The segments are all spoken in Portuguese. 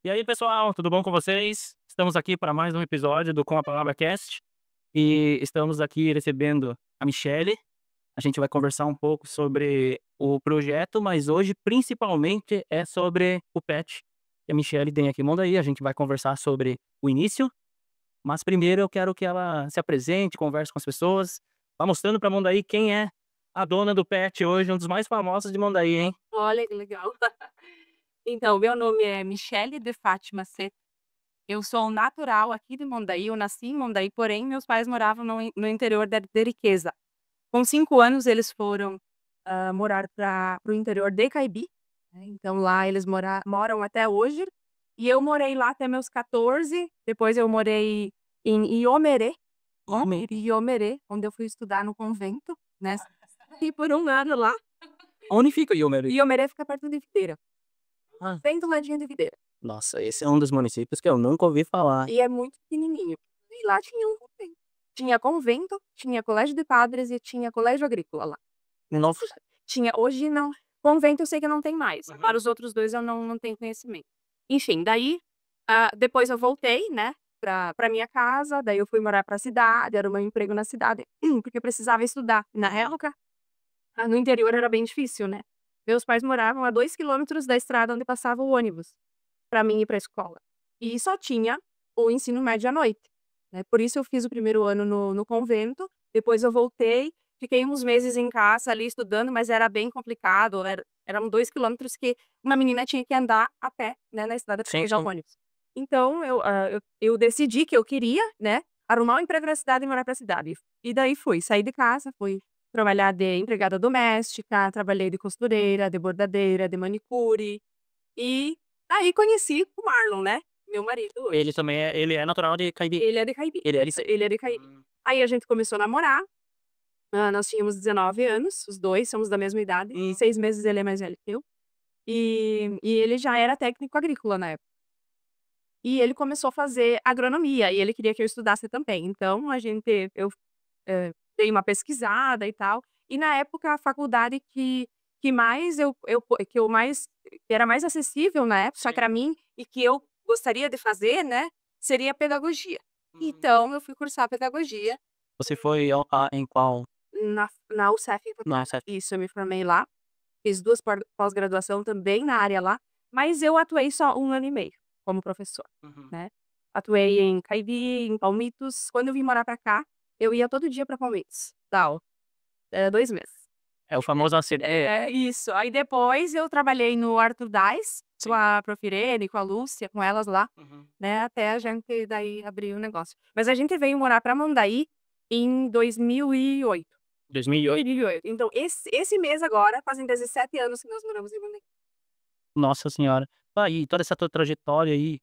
E aí, pessoal, tudo bom com vocês? Estamos aqui para mais um episódio do Com a Palavra Cast e estamos aqui recebendo a Michele. A gente vai conversar um pouco sobre o projeto, mas hoje principalmente é sobre o pet que a Michele tem aqui em Mondaí. A gente vai conversar sobre o início, mas primeiro eu quero que ela se apresente, converse com as pessoas, vá mostrando para Mondaí quem é a dona do pet hoje, um dos mais famosos de Mondaí, hein? Olha que legal. Então, meu nome é Michele de Fátima C. Eu sou natural aqui de Mondaí, eu nasci em Mondaí, porém meus pais moravam no interior de Riqueza. Com 5 anos eles foram morar para o interior de Caibi, né, então lá eles moram até hoje. E eu morei lá até meus 14, depois eu morei em Iomerê, Iomerê, onde eu fui estudar no convento, né, e por um ano lá. Onde fica o Iomerê? Iomerê fica perto de Videira, Ah, bem do ladinho de Videira. nossa, esse é um dos municípios que eu nunca ouvi falar. E é muito pequenininho. E lá tinha um convento. Tinha convento, tinha colégio de padres e tinha colégio agrícola lá. Nossa. Tinha, hoje não. Convento eu sei que não tem mais. Uhum. Para os outros dois eu não tenho conhecimento. Enfim, daí, depois eu voltei, né, pra minha casa, daí eu fui morar pra cidade, era o meu emprego na cidade, porque eu precisava estudar. Na época, no interior era bem difícil, né. Meus pais moravam a 2 quilômetros da estrada onde passava o ônibus, pra mim ir pra escola. E só tinha o ensino médio à noite, né, por isso eu fiz o primeiro ano no convento, depois eu voltei, fiquei uns meses em casa ali estudando, mas era bem complicado, eram 2 quilômetros que uma menina tinha que andar a pé, né, na estrada pra Sim, pegar sim. o ônibus. Então eu decidi que eu queria, né, arrumar um emprego na cidade e morar pra cidade. E daí fui, saí de casa, fui trabalhar de empregada doméstica, trabalhei de costureira, de bordadeira, de manicure, e aí conheci o Marlon, né, meu marido hoje. Ele é natural de Caibi. Ele é de Caibi. Ele é de Ele é de Caibi. Aí a gente começou a namorar, nós tínhamos 19 anos, os 2 somos da mesma idade, e 6 meses ele é mais velho que eu. E ele já era técnico agrícola na época. E ele começou a fazer agronomia, e ele queria que eu estudasse também. Então dei uma pesquisada e tal, e na época a faculdade que mais que eu mais que era mais acessível na época Sim. pra mim, e que eu gostaria de fazer, né, seria pedagogia. Uhum. Então eu fui cursar pedagogia Você foi em qual? na UCEF em Porto Alegre. Nossa. Isso, eu me formei lá, fiz 2 pós-graduação também na área lá, mas eu atuei só 1 ano e meio como professora, Uhum. né. Atuei em Caibi, em Palmitos. Quando eu vim morar pra cá, eu ia todo dia pra Palmitos dar aula. Era 2 meses. É o famoso É, isso. Aí depois eu trabalhei no Arthur Dais, com Sim. a Prof. Irene, com a Lúcia, com elas lá, Uhum. né, até a gente daí abrir o negócio. Mas a gente veio morar pra Mondaí em 2008. 2008? 2008. Então esse mês agora fazem 17 anos que nós moramos em Mondaí. Nossa senhora. Ah, e toda essa tua trajetória aí,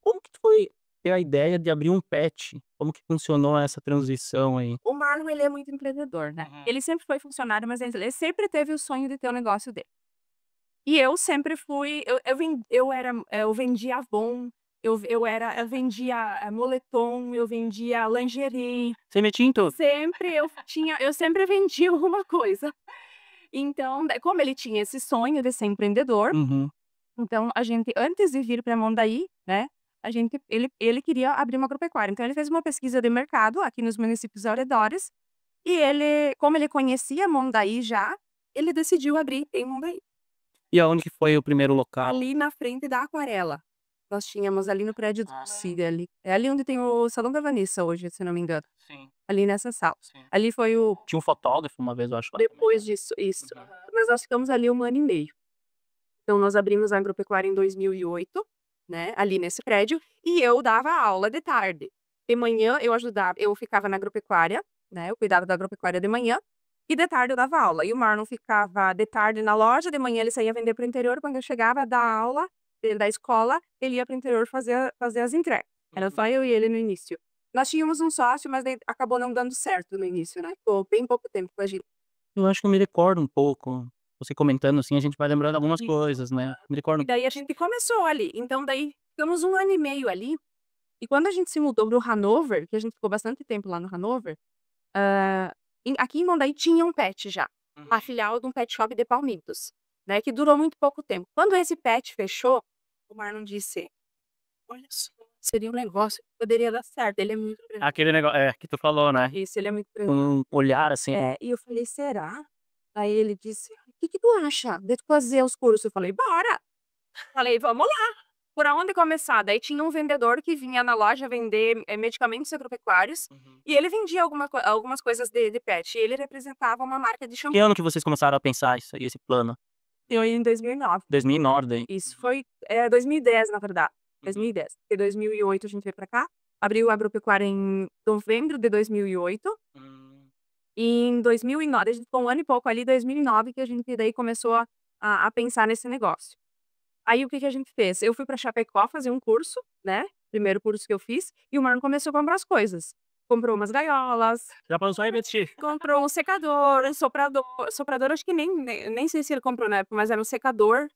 como que tu foi ter a ideia de abrir um pet? Como que funcionou essa transição aí? O Marlon, ele é muito empreendedor, né. Uhum. Ele sempre foi funcionário, mas ele sempre teve o sonho de ter o negócio dele. E eu sempre fui eu vendia Avon, eu vendia, moletom, eu vendia lingerie, Você metia em tudo? eu sempre vendia alguma coisa. Então, como ele tinha esse sonho de ser empreendedor, Uhum. então a gente antes de vir para Mondaí, né, ele queria abrir uma agropecuária, então ele fez uma pesquisa de mercado aqui nos municípios ao redores, e como ele conhecia Mondaí já, ele decidiu abrir em Mondaí. E aonde que foi o primeiro local? Ali na frente da Aquarela. Nós tínhamos ali no prédio do Ah, Cida ali. É ali onde tem o salão da Vanessa hoje, se não me engano. sim, Ali nessa sala. sim. Ali foi o Tinha um fotógrafo uma vez, eu acho, lá também. depois disso, isso. Uhum. Mas nós ficamos ali 1 ano e meio. Então nós abrimos a agropecuária em 2008, né, ali nesse prédio, e eu dava aula de tarde. De manhã eu ficava na agropecuária, né, eu cuidava da agropecuária de manhã, e de tarde eu dava aula. E o Marlon ficava de tarde na loja, de manhã ele saía vender para o interior, quando eu chegava da aula, da escola, ele ia para o interior fazer as entregas. Era só eu e ele no início. Nós tínhamos um sócio, mas daí acabou não dando certo no início, né, ficou bem pouco tempo com a gente. Eu acho que eu me recordo um pouco, você comentando assim, a gente vai lembrando algumas coisas, né. Me recordo. E daí a gente começou ali, então daí ficamos 1 ano e meio ali, e quando a gente se mudou para o Hanover, que a gente ficou bastante tempo lá no Hanover, aqui em Mondaí tinha um pet já, a Uhum. filial de um pet shop de Palmitos, né, que durou muito pouco tempo. Quando esse pet fechou, o Marlon disse: olha só, seria um negócio que poderia dar certo, ele é muito grande. Aquele negócio, que tu falou, né? Isso, ele é muito grande. Um olhar assim. E eu falei: "Será?" Aí ele disse: "O que que tu acha de tu fazer os cursos?" Eu falei: "Bora!" Falei: "Vamos lá, por aonde começar?" Daí tinha um vendedor que vinha na loja vender, medicamentos agropecuários, Uhum. e ele vendia algumas coisas de pet, e ele representava uma marca de Que shampoo. ano que vocês começaram a pensar isso aí, esse plano? Eu em 2009. 2009 daí? Isso foi, 2010 na verdade, Uhum. 2010, porque 2008 a gente veio pra cá, abriu a agropecuária em novembro de 2008, Hum. e em 2009 a gente ficou 1 ano e pouco ali, 2009 que a gente daí começou a pensar nesse negócio. Aí o que que a gente fez? Eu fui pra Chapecó fazer um curso, né, primeiro curso que eu fiz, e o Marlon começou a comprar as coisas. Comprou umas gaiolas, Já pensou em investir? comprou um secador, um soprador acho que nem sei se ele comprou na época, mas era um secador,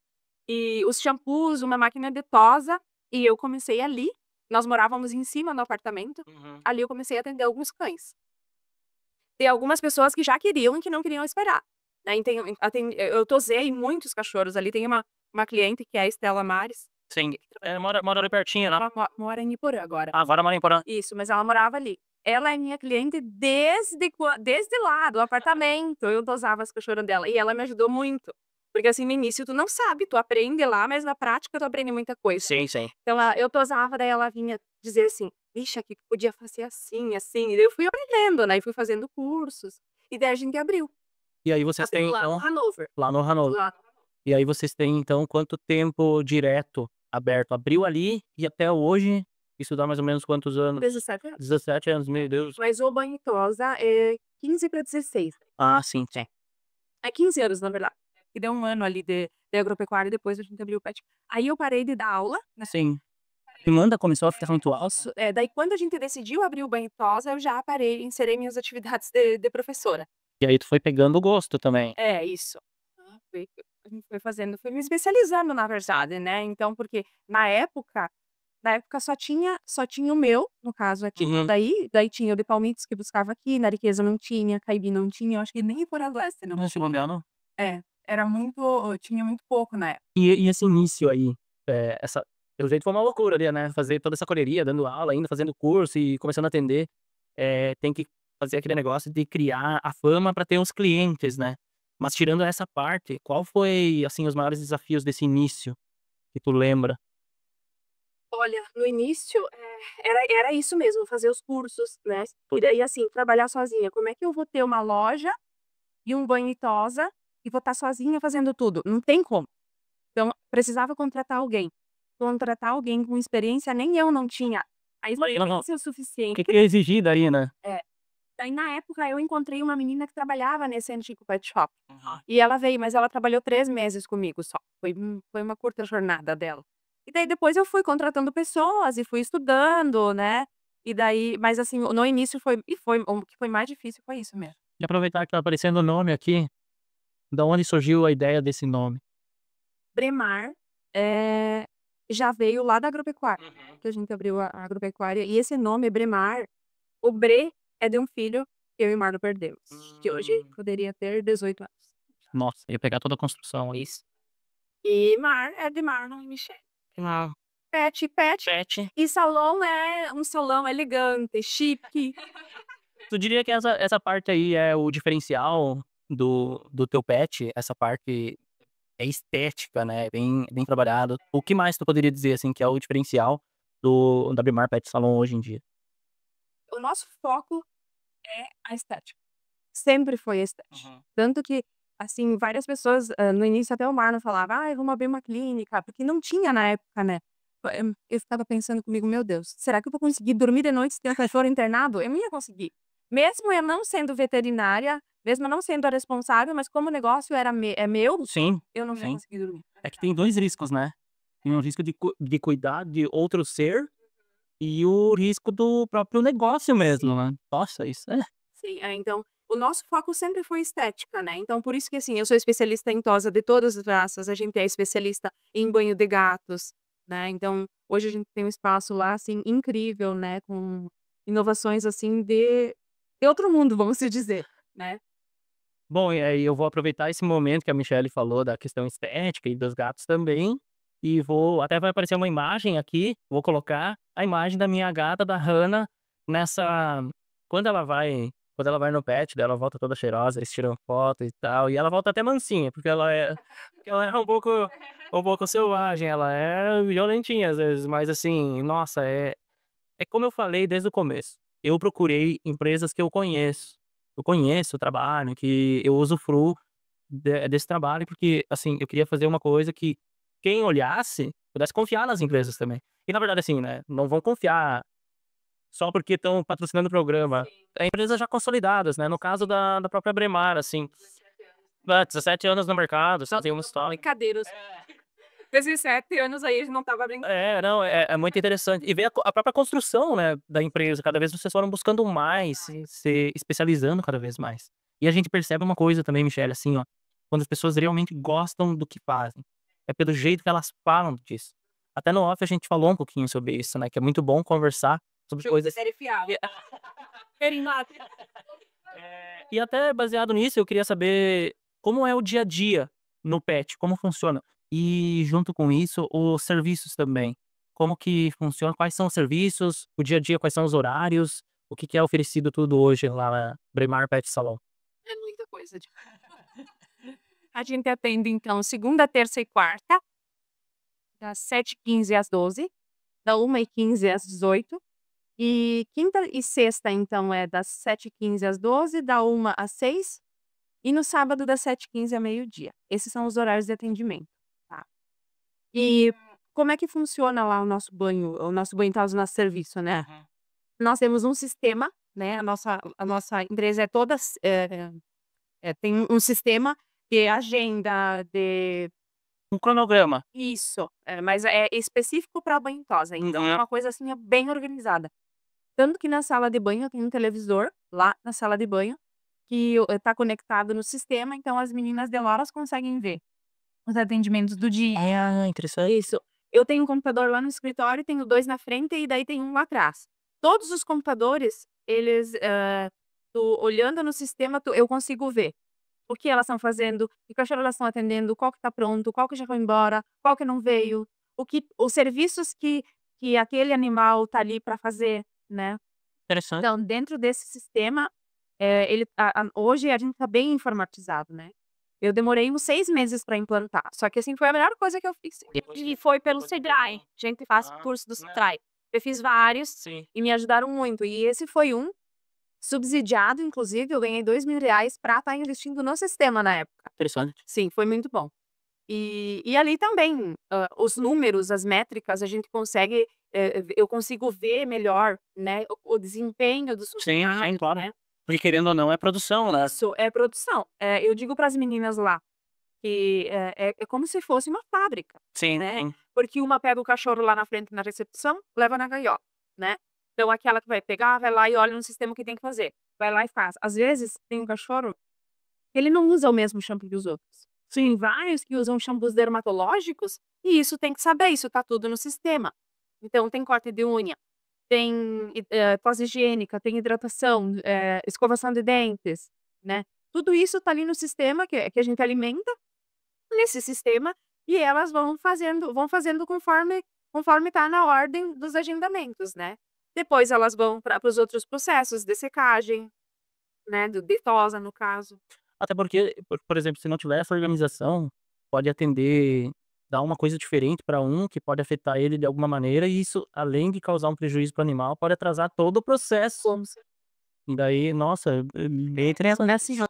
e os shampoos, uma máquina de tosa, e eu comecei ali, nós morávamos em cima no apartamento, Uhum. ali eu comecei a atender alguns cães. Tem algumas pessoas que já queriam e que não queriam esperar, né, eu tosei muitos cachorros ali, tem uma cliente que é a Estela Mares, Sim. Mora ali pertinho, né? ela mora em Iporã agora. Agora mora em Porã. Isso, mas ela morava ali. Ela é minha cliente desde lá, do apartamento, eu tosava as cachorras dela, e ela me ajudou muito, porque, assim, no início tu não sabe, tu aprende lá, mas na prática tu aprende muita coisa. Sim, sim. Então eu tosava, daí ela vinha dizer assim: "Vixe, aqui tu podia fazer assim, assim", e daí eu fui aprendendo, né, e fui fazendo cursos, e daí a gente abriu. E aí vocês têm Lá no então Hanover. lá no Hanover. Lá E aí vocês têm então quanto tempo direto aberto? Abriu ali e até hoje, isso dá mais ou menos quantos anos? 17 anos. 17 anos, meu Deus. Mas o banho e tosa é 15 para 16. Ah, sim, sim. É 15 anos, na verdade. E deu 1 ano ali de agropecuária, depois a gente abriu o pet. Aí eu parei de dar aula, né. Sim. Demanda começou a ficar muito alta. Isso, daí quando a gente decidiu abrir o banho e tosa, eu já parei, encerrei minhas atividades de professora. E aí tu foi pegando o gosto também. É, isso. A gente foi fazendo, foi me especializando na verdade, né, então porque na época só tinha o meu, no caso aqui, Uhum. daí tinha o de palmitos que buscava aqui, na Ariqueza não tinha, Caibi não tinha, eu acho que nem em Poranguense não Não chegou a tinha. olhar, não? É, era muito, tinha muito pouco na época. E esse início aí, essa pelo jeito foi uma loucura ali, né, fazer toda essa correria, dando aula ainda, fazendo curso e começando a atender, tem que fazer aquele negócio de criar a fama pra ter uns clientes, né. Mas tirando essa parte, qual foi, assim, os maiores desafios desse início, que tu lembra? Olha, no início, era isso mesmo, fazer os cursos, né, e daí, assim, trabalhar sozinha, como é que eu vou ter uma loja e um banho e tosa, e vou estar sozinha fazendo tudo? Não tem como. Então, precisava contratar alguém com experiência, nem eu não tinha a Aham. experiência o O suficiente. que que ia exigir daí, né? É. Daí na época eu encontrei uma menina que trabalhava nesse antigo pet shop, Uhum. e ela veio, mas ela trabalhou 3 meses comigo só, foi uma curta jornada dela. E daí depois eu fui contratando pessoas e fui estudando, né, e daí mas assim, no início foi o que foi mais difícil foi isso mesmo. E aproveitar que tá aparecendo o nome aqui, da onde surgiu a ideia desse nome? Bremar, eh, já veio lá da agropecuária, Uhum. que a gente abriu a agropecuária, e esse nome Bremar, o Bre é de um filho que eu e o Marlon perdemos, que hoje Hum. poderia ter 18 anos. Nossa, ia pegar toda a construção aí. Isso. E Mar é de Marlon e Michelle. Ah, Pet, pet. e salão é um salão elegante, chique. Tu diria que essa parte aí é o diferencial do teu pet? Essa parte é estética, né, bem trabalhado. O que mais tu poderia dizer, assim, que é o diferencial da Bremar Pet Salon hoje em dia? O nosso foco é a estética, sempre foi a estética. Uhum. Tanto que, assim, várias pessoas, no início até o Marlon falava: "Ai, vamos abrir uma clínica", porque não tinha na época, né. Eu ficava pensando comigo: "Meu Deus, será que eu vou conseguir dormir de noite se tem um cachorro internado?" Eu não ia conseguir. Mesmo eu não sendo veterinária, mesmo eu não sendo a responsável, mas como o negócio é meu, Sim, eu não ia sim. conseguir dormir. É que tem 2 riscos, né. Tem o risco de cuidar de outro ser e o risco do próprio negócio mesmo, Sim. né. Nossa, isso é Sim, então, o nosso foco sempre foi estética, né, então por isso que, assim, eu sou especialista em tosa de todas as raças, a gente é especialista em banho de gatos, né, então, hoje a gente tem um espaço lá, assim, incrível, né, com inovações, assim, de outro mundo, vamos se dizer, né. bom, e aí eu vou aproveitar esse momento que a Michelle falou da questão estética e dos gatos também, e até vai aparecer uma imagem aqui, vou colocar a imagem da minha gata, da Hannah, nessa quando ela vai no pet dela, ela volta toda cheirosa, eles tiram foto e tal, e ela volta até mansinha, porque ela é um pouco selvagem, ela é violentinha às vezes, mas assim, nossa, é como eu falei desde o começo, eu procurei empresas que eu conheço o trabalho, que eu usufruo desse trabalho, porque, assim, eu queria fazer uma coisa que quem olhasse pudesse confiar nas empresas também. E na verdade, assim, né, não vão confiar só porque estão patrocinando o programa. Sim. É empresas já consolidadas, né, no caso da própria Bremar, assim, 17 anos no mercado, você tem uma história. Brincadeiras. 17 anos aí a gente não tava brincando. Não, é muito interessante. E ver a própria construção, né, da empresa, cada vez vocês foram buscando mais, se especializando cada vez mais. E a gente percebe uma coisa também, Michele, assim, ó, quando as pessoas realmente gostam do que fazem, é pelo jeito que elas falam disso. Até no off a gente falou um pouquinho sobre isso, né, que é muito bom conversar sobre coisas Verificável. Renata. e até baseado nisso, eu queria saber como é o dia a dia no pet, como funciona. E junto com isso, os serviços também. Como que funciona, quais são os serviços, o dia a dia, quais são os horários, o que que é oferecido tudo hoje lá na Bremar Pet Salon. É muita coisa. A gente atende, então, segunda, terça e quarta, das 7h15 às 12h, da 1h15 às 18h. E quinta e sexta, então, é das 7h15 às 12h, da 1h às 6h. E no sábado, das 7h15 a meio-dia. Esses são os horários de atendimento, tá? E como é que funciona lá o nosso banho, tá, o nosso serviço, né? Nós temos um sistema, né? A nossa empresa é toda, tem um sistema de agenda, de Um cronograma. isso, mas é específico para banho e tosa, então é Uhum. uma coisa assim, bem organizada. Tanto que na sala de banho tem um televisor, lá na sala de banho, que tá conectado no sistema, então as meninas de lá, elas conseguem ver os atendimentos do dia. Interessante. Isso. Eu tenho um computador lá no escritório, tenho 2 na frente e daí tem um lá atrás. Todos os computadores, eles, tu olhando no sistema, eu consigo ver o que elas estão fazendo, que cachorro elas estão atendendo, qual que tá pronto, qual que já foi embora, qual que não veio, os serviços que aquele animal tá ali para fazer, né. Interessante. Então, dentro desse sistema, hoje a gente tá bem informatizado, né. Eu demorei uns 6 meses para implantar, só que, assim, foi a melhor coisa que eu fiz. E foi pelo Sebrae, a gente faz curso do Sebrae. Eu fiz vários Sim. e me ajudaram muito, e esse foi um subsidiado, inclusive, eu ganhei R$ 2.000 pra estar investindo no sistema na época. Interessante. Sim, foi muito bom. E ali também, os números, as métricas, a gente consegue, eu consigo ver melhor, né, o desempenho dos Sim, funcionários, claro. né. Porque querendo ou não é produção, né. Isso, é produção. Eu digo para as meninas lá que é como se fosse uma fábrica, Sim, né, sim. porque uma pega o cachorro lá na frente na recepção, leva na gaiola, né. Então aquela que vai pegar, vai lá e olha no sistema o que tem que fazer, vai lá e faz. Às vezes tem um cachorro, ele não usa o mesmo shampoo que os outros. Tem vários que usam shampoos dermatológicos e isso tem que saber, isso tá tudo no sistema. Então tem corte de unha, tem tosa higiênica, tem hidratação, escovação de dentes, né. Tudo isso tá ali no sistema que a gente alimenta nesse sistema, e elas vão fazendo conforme tá na ordem dos agendamentos, né. Depois elas vão para os outros processos de secagem, né, de tosa no caso. Até porque, por exemplo, se não tiver essa organização, pode atender dar uma coisa diferente para um, que pode afetar ele de alguma maneira, e isso, além de causar um prejuízo para o animal, pode atrasar todo o processo. Como se E daí, nossa, bem interessante. assim, ó,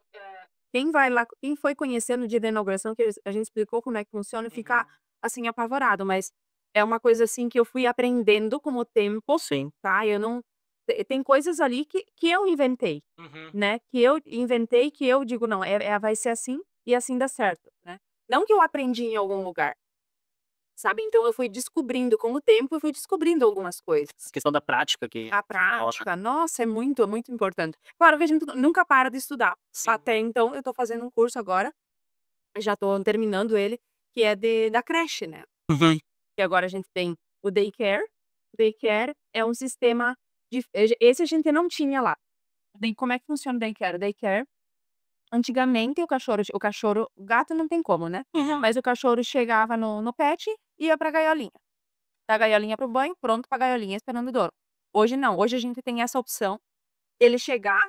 quem vai lá, quem foi conhecer no dia da inauguração, que a gente explicou como é que funciona, fica, assim, apavorado, mas é uma coisa, assim, que eu fui aprendendo com o tempo, Sim. tá, eu não tem coisas ali que eu inventei, Uhum. né, que eu inventei, que eu digo: "Não, vai ser assim e assim dá certo", né. Não que eu aprendi em algum lugar, sabe, então eu fui descobrindo com o tempo, eu fui descobrindo algumas coisas. A questão da prática que A prática, nossa, é muito, muito importante. Claro que a gente nunca para de estudar. Até então, eu tô fazendo um curso agora, já tô terminando ele, que é da creche, né. Uhum. E agora a gente tem o daycare. O daycare é um sistema esse a gente não tinha lá. Daí como é que funciona o daycare? O daycare Antigamente, o gato não tem como, né? Mas o cachorro chegava no pet e ia pra gaiolinha. Da gaiolinha pro banho, pronto pra gaiolinha, esperando o dono. Hoje não, hoje a gente tem essa opção, ele chegar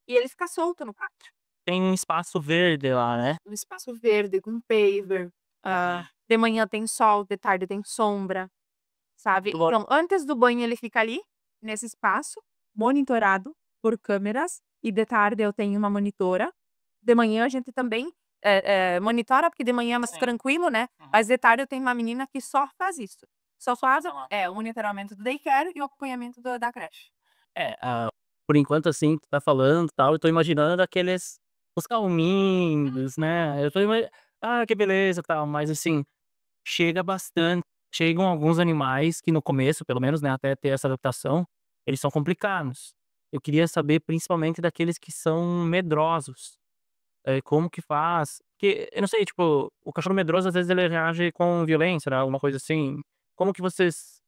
e ele ficar solto no pátio. Tem um espaço verde lá, né? Um espaço verde, com paver. De manhã tem sol, de tarde tem sombra, sabe? Muito bom. Então, antes do banho ele fica ali, nesse espaço, monitorado por câmeras. E de tarde eu tenho uma monitora. De manhã a gente também monitora, porque de manhã é mais Sim. tranquilo, né? Mas de tarde eu tenho uma menina que só faz isso. Só faz o monitoramento do daycare e o acompanhamento da creche. Por enquanto, assim, tu tá falando e tal, eu tô imaginando aqueles os calminhos, né? Eu tô que beleza, tal, mas assim, chegam alguns animais que no começo, pelo menos, né, até ter essa adaptação, eles são complicados. Eu queria saber principalmente daqueles que são medrosos. Como que faz? Porque eu não sei, tipo, o cachorro medroso às vezes ele reage com violência, né, alguma coisa assim. Como que vocês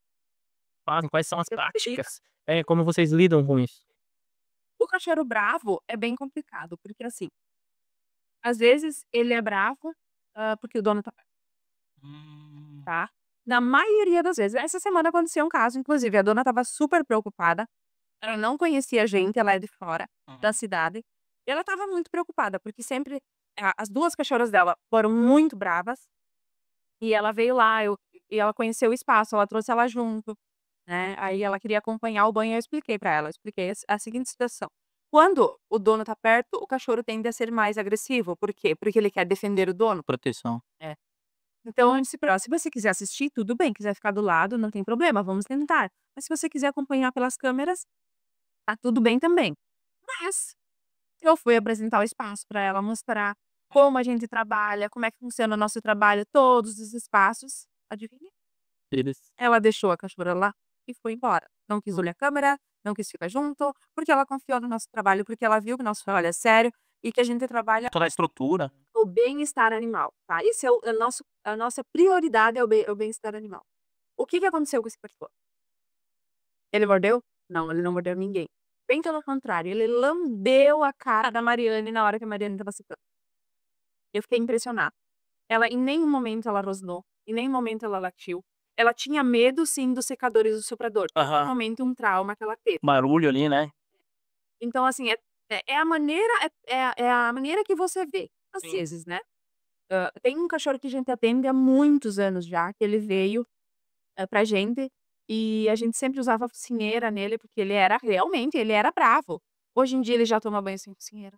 fazem? Quais são as práticas? Como vocês lidam com isso? O cachorro bravo é bem complicado, porque assim, às vezes ele é bravo, porque o dono tá perto, Hum. tá? Na maioria das vezes. Essa semana aconteceu um caso, inclusive, a dona estava super preocupada. Ela não conhecia a gente, ela é de fora da cidade. E ela estava muito preocupada, porque sempre as 2 cachorras dela foram muito bravas. E ela veio lá, e ela conheceu o espaço, ela trouxe ela junto, né? Aí ela queria acompanhar o banho, eu expliquei pra ela, eu expliquei a seguinte situação. Quando o dono tá perto, o cachorro tende a ser mais agressivo. Por quê? Porque ele quer defender o dono. Proteção. Então, eu disse pra ela: "Se você quiser assistir, tudo bem, quiser ficar do lado, não tem problema, vamos tentar. Mas se você quiser acompanhar pelas câmeras, tá tudo bem também". Mas eu fui apresentar o espaço pra ela, mostrar como a gente trabalha, como é que funciona o nosso trabalho, todos os espaços. Adivinha? Eles Ela deixou a cachorra lá e foi embora. Não quis olhar a câmera, não quis ficar junto, porque ela confiou no nosso trabalho, porque ela viu que o nosso trabalho é sério e que a gente trabalha toda a estrutura. o bem-estar animal, tá? Esse é a nossa prioridade é o bem-estar animal. O que aconteceu com esse cachorro? Ele mordeu? Não, ele não mordeu ninguém. Bem pelo contrário, ele lambeu a cara da Mariane na hora que a Mariane estava secando. Eu fiquei impressionada. Ela em nenhum momento ela rosnou, em nenhum momento ela latiu. Ela tinha medo sim dos secadores do soprador. Aham. Realmente um trauma que ela teve. Barulho ali, né? Então assim, é a maneira é a maneira que você vê, às Sim. vezes, né. Tem um cachorro que a gente atende há muitos anos já, que ele veio, pra gente, e a gente sempre usava focinheira nele, porque ele era bravo. Hoje em dia ele já toma banho sem focinheira.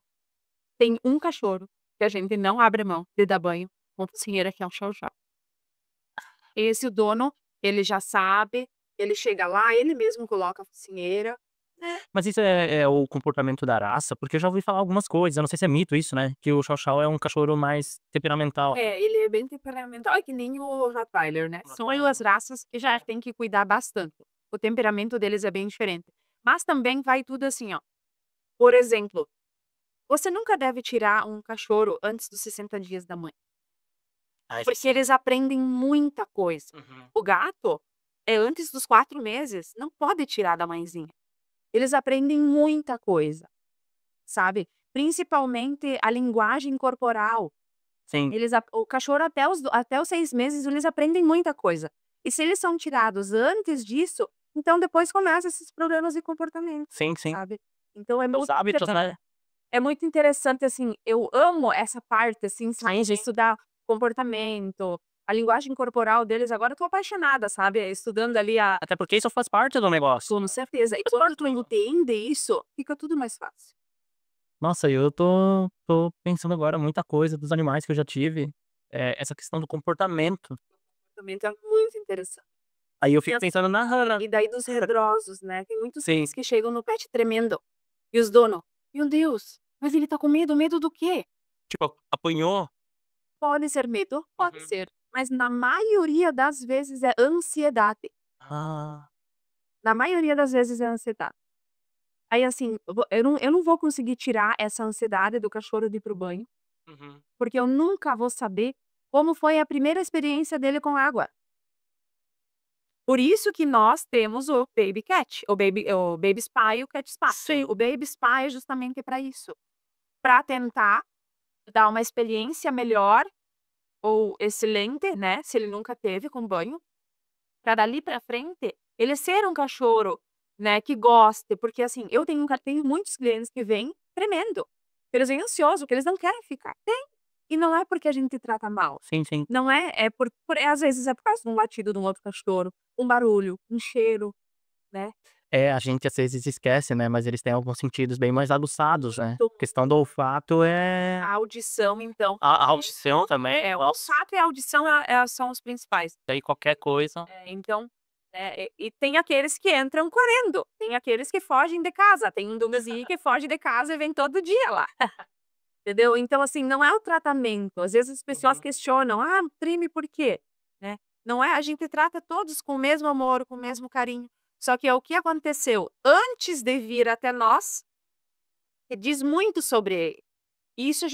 Tem um cachorro que a gente não abre mão de dar banho com focinheira, que é um chow chow. Esse o dono, ele já sabe, ele chega lá, ele mesmo coloca a focinheira. Mas isso é o comportamento da raça? Porque eu já ouvi falar algumas coisas, eu não sei se é mito isso, né, que o Chow Chow é um cachorro mais temperamental. Ele é bem temperamental, é que nem o Rottweiler, né. São aí as raças que já tem que cuidar bastante. O temperamento deles é bem diferente. Mas também vai tudo assim, ó. Por exemplo, você nunca deve tirar um cachorro antes dos 60 dias da mãe, Ai, porque eles aprendem muita coisa. Uhum. O gato, é antes dos 4 meses, não pode tirar da mãezinha. Eles aprendem muita coisa, sabe. Principalmente a linguagem corporal. Sim, O cachorro até os 6 meses, eles aprendem muita coisa. E se eles são tirados antes disso, então depois começa esses problemas de comportamento, sim, sim. sabe. Então Os hábitos, né. é muito interessante, assim, eu amo essa parte, assim, sabe, de estudar comportamento, a linguagem corporal deles, agora eu tô apaixonada, sabe, estudando ali a Até porque isso faz parte do negócio. com certeza. E quando tu entende isso, fica tudo mais fácil. Nossa, eu tô pensando agora muita coisa dos animais que eu já tive, essa questão do comportamento. Também tá muito interessante. Aí eu E fico assim, pensando na Hannah. e daí dos medrosos, né, tem muitos Sim. cães que chegam no pet tremendo, e os dono: "Meu Deus, mas ele tá com medo, medo do quê?". Tipo, apanhou. Pode ser medo? Pode Uhum. ser, mas na maioria das vezes é ansiedade, Ah. na maioria das vezes é ansiedade. Aí assim, eu não vou conseguir tirar essa ansiedade do cachorro de ir para o banho, Uhum. porque eu nunca vou saber como foi a primeira experiência dele com água. Por isso que nós temos o Baby Cat, o Baby Spa e o Cat Spa. Sim. O Baby Spa é justamente para isso, para tentar dar uma experiência melhor ou excelente, né, se ele nunca teve com banho, para dali para frente ele ser um cachorro, né, que goste, porque assim, eu tenho muitos clientes que vêm tremendo, eles vêm ansioso, que eles não querem ficar. Tem, e não é porque a gente trata mal, Sim, sim. não é, às vezes é por causa de um latido de um outro cachorro, um barulho, um cheiro, né. A gente às vezes esquece, né, mas eles têm alguns sentidos bem mais aguçados, né. Muito. A questão do olfato A audição, então, a audição também, o nossa, olfato e a audição são os principais. aí qualquer coisa Então, e tem aqueles que entram correndo, tem aqueles que fogem de casa, tem um do vizinho que foge de casa e vem todo dia lá. Entendeu? Então, assim, não é o tratamento. Às vezes as pessoas Uhum. questionam: "Ah, trime por quê?", né. Não é, a gente trata todos com o mesmo amor, com o mesmo carinho. Só que é o que aconteceu antes de vir até nós, que diz muito sobre ele. E isso a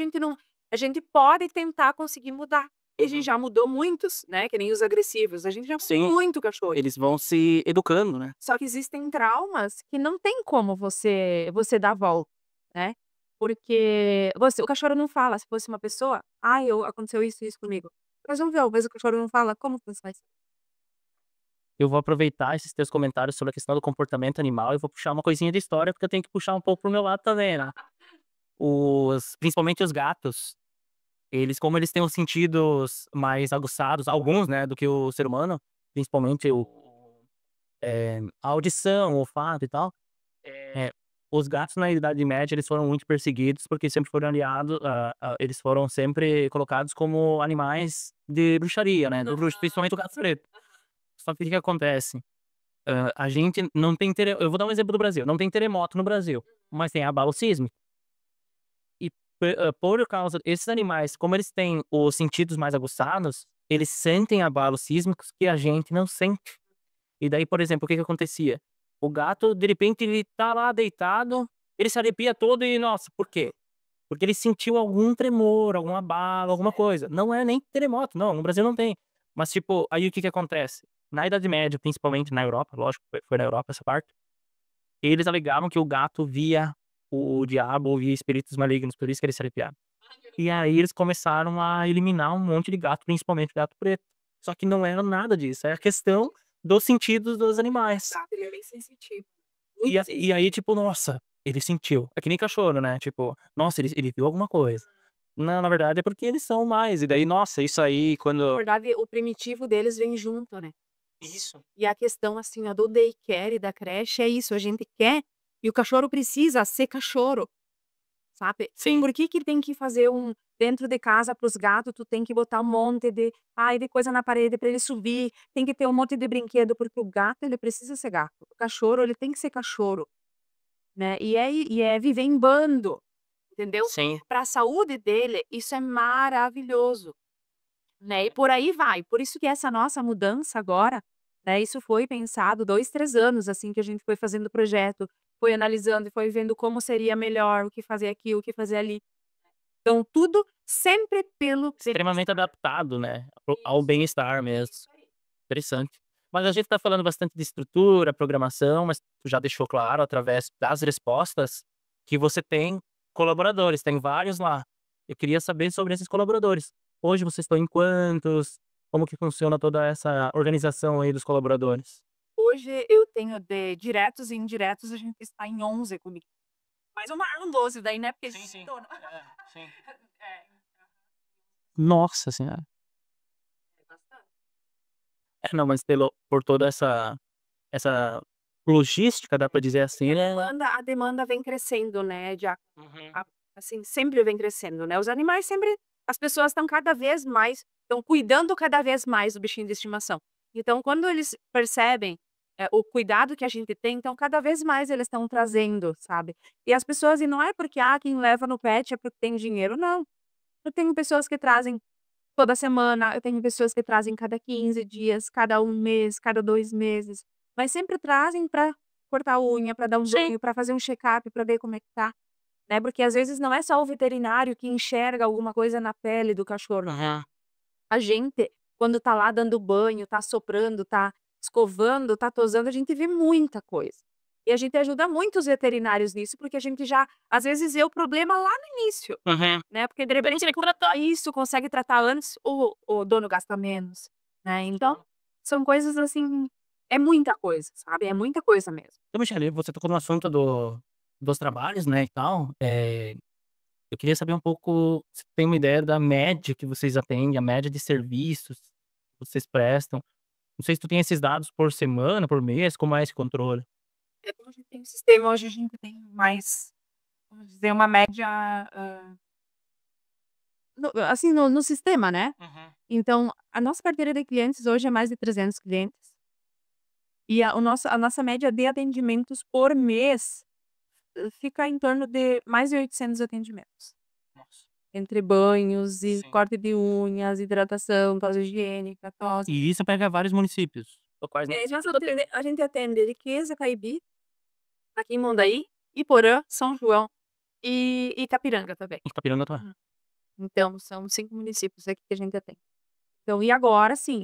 gente pode tentar conseguir mudar. E a gente Uhum. já mudou muitos, né, que nem os agressivos, a gente já mudou Sim. muito cachorro. Eles vão se educando, né. Só que existem traumas que não tem como você dar a volta, né. Porque o cachorro não fala, se fosse uma pessoa: "Ai, aconteceu isso e isso comigo". Resolveu, mas o cachorro não fala, como que você faz? Eu vou aproveitar esses teus comentários sobre a questão do comportamento animal e vou puxar uma coisinha de história, porque eu tenho que puxar um pouco para o meu lado também, né. Principalmente os gatos, como eles têm os sentidos mais aguçados, alguns, né, do que o ser humano, principalmente a audição, o olfato e tal, os gatos na Idade Média, eles foram muito perseguidos, porque sempre foram aliados eles foram sempre colocados como animais de bruxaria, né, do bruxo, principalmente o gato preto. Só que o que que acontece? A gente não tem eu vou dar um exemplo do Brasil, não tem terremoto no Brasil, mas tem abalo sísmico. E por causa esses animais, como eles têm os sentidos mais aguçados, eles sentem abalos sísmicos que a gente não sente. E daí, por exemplo, o que que acontecia? O gato, de repente, ele tá lá deitado, ele se arrepia todo e, nossa, por quê? Porque ele sentiu algum tremor, algum abalo, alguma coisa. Não é nem terremoto, não, no Brasil não tem. Mas, tipo, aí o que que acontece? Na Idade Média, principalmente na Europa, lógico, foi na Europa essa parte, eles alegavam que o gato via o diabo ou via espíritos malignos, por isso que ele se arrepiava. E aí eles começaram a eliminar um monte de gato, principalmente gato preto. Só que não era nada disso, é a questão dos sentidos dos animais. Exato, ele é bem sensitivo. E aí, tipo, nossa, ele sentiu. É que nem cachorro, né, tipo, nossa, ele viu alguma coisa. Não, na verdade é porque eles são mais, e daí, nossa, isso aí Na quando verdade, o primitivo deles vem junto, né. isso. E a questão, assim, ó, do daycare e da creche é isso, a gente quer e o cachorro precisa ser cachorro. Sabe? Sim. Por que que tem que fazer dentro de casa para os gatos, tu tem que botar um monte de coisa na parede para ele subir, tem que ter um monte de brinquedo, porque o gato, ele precisa ser gato. O cachorro, ele tem que ser cachorro, né? E é viver em bando, entendeu? Sim. Para a saúde dele, isso é maravilhoso, né? E por aí vai. Por isso que essa nossa mudança agora, né? Isso foi pensado 2, 3 anos, assim, que a gente foi fazendo o projeto, foi analisando e foi vendo como seria melhor, o que fazer aqui, o que fazer ali. Então tudo sempre pelo Extremamente adaptado, né, ao Isso, bem-estar mesmo. isso aí. Interessante. Mas a gente tá falando bastante de estrutura, programação, mas tu já deixou claro através das respostas que você tem colaboradores, tem vários lá. Eu queria saber sobre esses colaboradores. Hoje vocês estão em quantos? Como que funciona toda essa organização aí dos colaboradores? Hoje eu tenho de diretos e indiretos, a gente está em 11 comigo. Mas o maior 12 daí, né, porque a gente torna Sim. é, Nossa senhora. é bastante. Não, mas por toda essa logística, dá pra dizer assim, né. A demanda vem crescendo, né, Uhum. assim, sempre vem crescendo, né, os animais sempre as pessoas estão cada vez mais estão cuidando cada vez mais do bichinho de estimação. Então quando eles percebem, o cuidado que a gente tem, então cada vez mais eles estão trazendo, sabe. E as pessoas e não é porque, quem leva no pet é porque tem dinheiro, não. Eu tenho pessoas que trazem toda semana, eu tenho pessoas que trazem cada 15 dias, cada um mês, cada 2 meses, mas sempre trazem para cortar a unha, para dar um Sim. banho, para fazer um check-up, para ver como é que tá, né, porque às vezes não é só o veterinário que enxerga alguma coisa na pele do cachorro. Aham. A gente, quando tá lá dando banho, tá soprando, tá escovando, tá tosando, a gente vê muita coisa. E a gente ajuda muito os veterinários nisso, porque a gente já, às vezes, vê o problema lá no início, Uhum. né? Porque de repente ele isso, consegue tratar antes, o dono gasta menos, né? Então, são coisas assim, é muita coisa, sabe? É muita coisa mesmo. Então, Michele, você tocou no assunto dos trabalhos, né, e tal. Eu queria saber um pouco, se tem uma ideia da média que vocês atendem, a média de serviços que vocês prestam. Não sei se tu tem esses dados por semana, por mês, como é esse controle? É como a gente tem um sistema, hoje a gente tem mais, vamos dizer, uma média, assim, no sistema, né? Uhum. Então, a nossa carteira de clientes hoje é mais de 300 clientes. E a nossa média de atendimentos por mês fica em torno de mais de 800 atendimentos. Nossa. Entre banhos e Sim. corte de unhas, hidratação, tosse higiênica, tosse. E isso pega vários municípios. Ou quais, né? A gente atende Riqueza, Caibi, aqui em Mondaí, Iporã, São João e Itapiranga também. Itapiranga, tá? Então, são 5 municípios aqui que a gente atende. Então, e agora sim,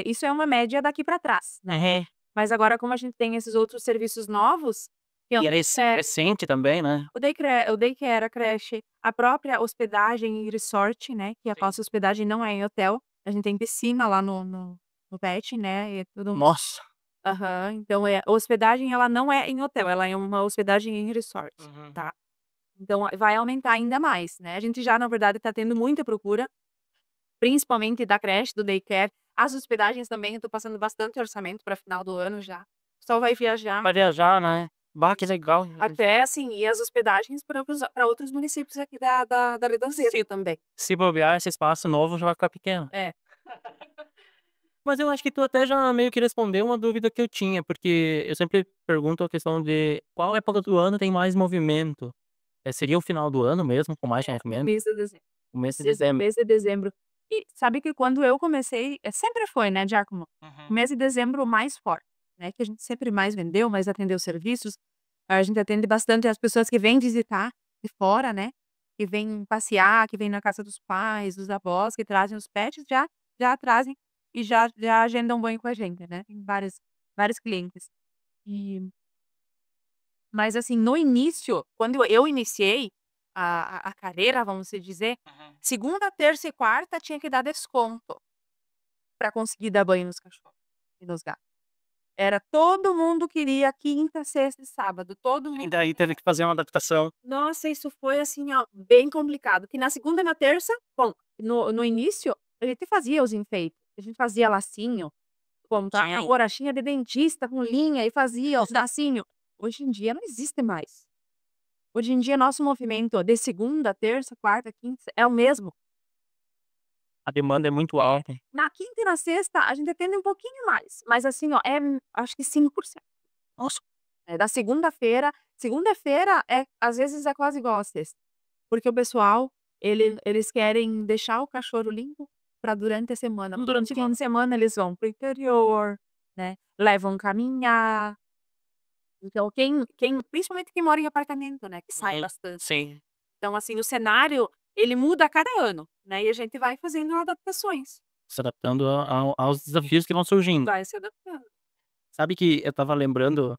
isso é uma média daqui para trás, né? É. Mas agora, como a gente tem esses outros serviços novos, que E era é recente também, né? o daycare, a creche, a própria hospedagem e resort, né? Que a Sim. nossa hospedagem não é em hotel, a gente tem piscina lá no pet, né? E tudo. Nossa. Aham, então a hospedagem ela não é em hotel, ela é uma hospedagem em resort, Uhum. tá? Então vai aumentar ainda mais, né? A gente já, na verdade, tá tendo muita procura, principalmente da creche, do daycare. As hospedagens também, eu tô passando bastante orçamento para final do ano já. O pessoal vai viajar Vai viajar, né? Bah, que legal. até, assim, e as hospedagens para outros municípios aqui da redondeza também. Se bobear, esse espaço novo já vai ficar pequeno. É. Mas eu acho que tu até já meio que respondeu uma dúvida que eu tinha, porque eu sempre pergunto a questão de qual época do ano tem mais movimento? Seria o final do ano mesmo, com mais movimento? Mês de dezembro. O mês de dezembro. Mês de dezembro. E sabe que quando eu comecei, sempre foi, né, Giacomo? O mês de dezembro mais forte, né? Que a gente sempre mais vendeu, mais atendeu serviços. A gente atende bastante as pessoas que vêm visitar de fora, né? Que vêm passear, que vêm na casa dos pais, dos avós, que trazem os pets, já trazem e já agendam banho com a gente, né? Tem vários clientes. E, mas assim, no início, quando eu iniciei a carreira, vamos se dizer, segunda, terça e quarta tinha que dar desconto para conseguir dar banho nos cachorros e nos gatos. Era todo mundo queria quinta, sexta e sábado, todo E mundo. daí teve que fazer uma adaptação. Nossa, isso foi assim, ó, bem complicado. Que na segunda e na terça, bom, no início, a gente fazia os enfeites. A gente fazia lacinho, Sim. borrachinha de dentista com linha e fazia os lacinho. Hoje em dia não existe mais. Hoje em dia, nosso movimento de segunda, terça, quarta, quinta é o mesmo. A demanda é muito alta. Na quinta e na sexta, a gente atende um pouquinho mais, mas assim, ó, acho que 5%. Nossa. Da segunda-feira às vezes é quase igual a sexta. Porque o pessoal, eles querem deixar o cachorro limpo para durante a semana. Durante o fim de semana eles vão pro interior, né? Levam caminhar. Então, principalmente quem mora em apartamento, né? Que sai bastante. Sim. Então, assim, o cenário, ele muda a cada ano, né? E a gente vai fazendo adaptações. Se adaptando aos desafios que vão surgindo. Vai se adaptando. Sabe que eu tava lembrando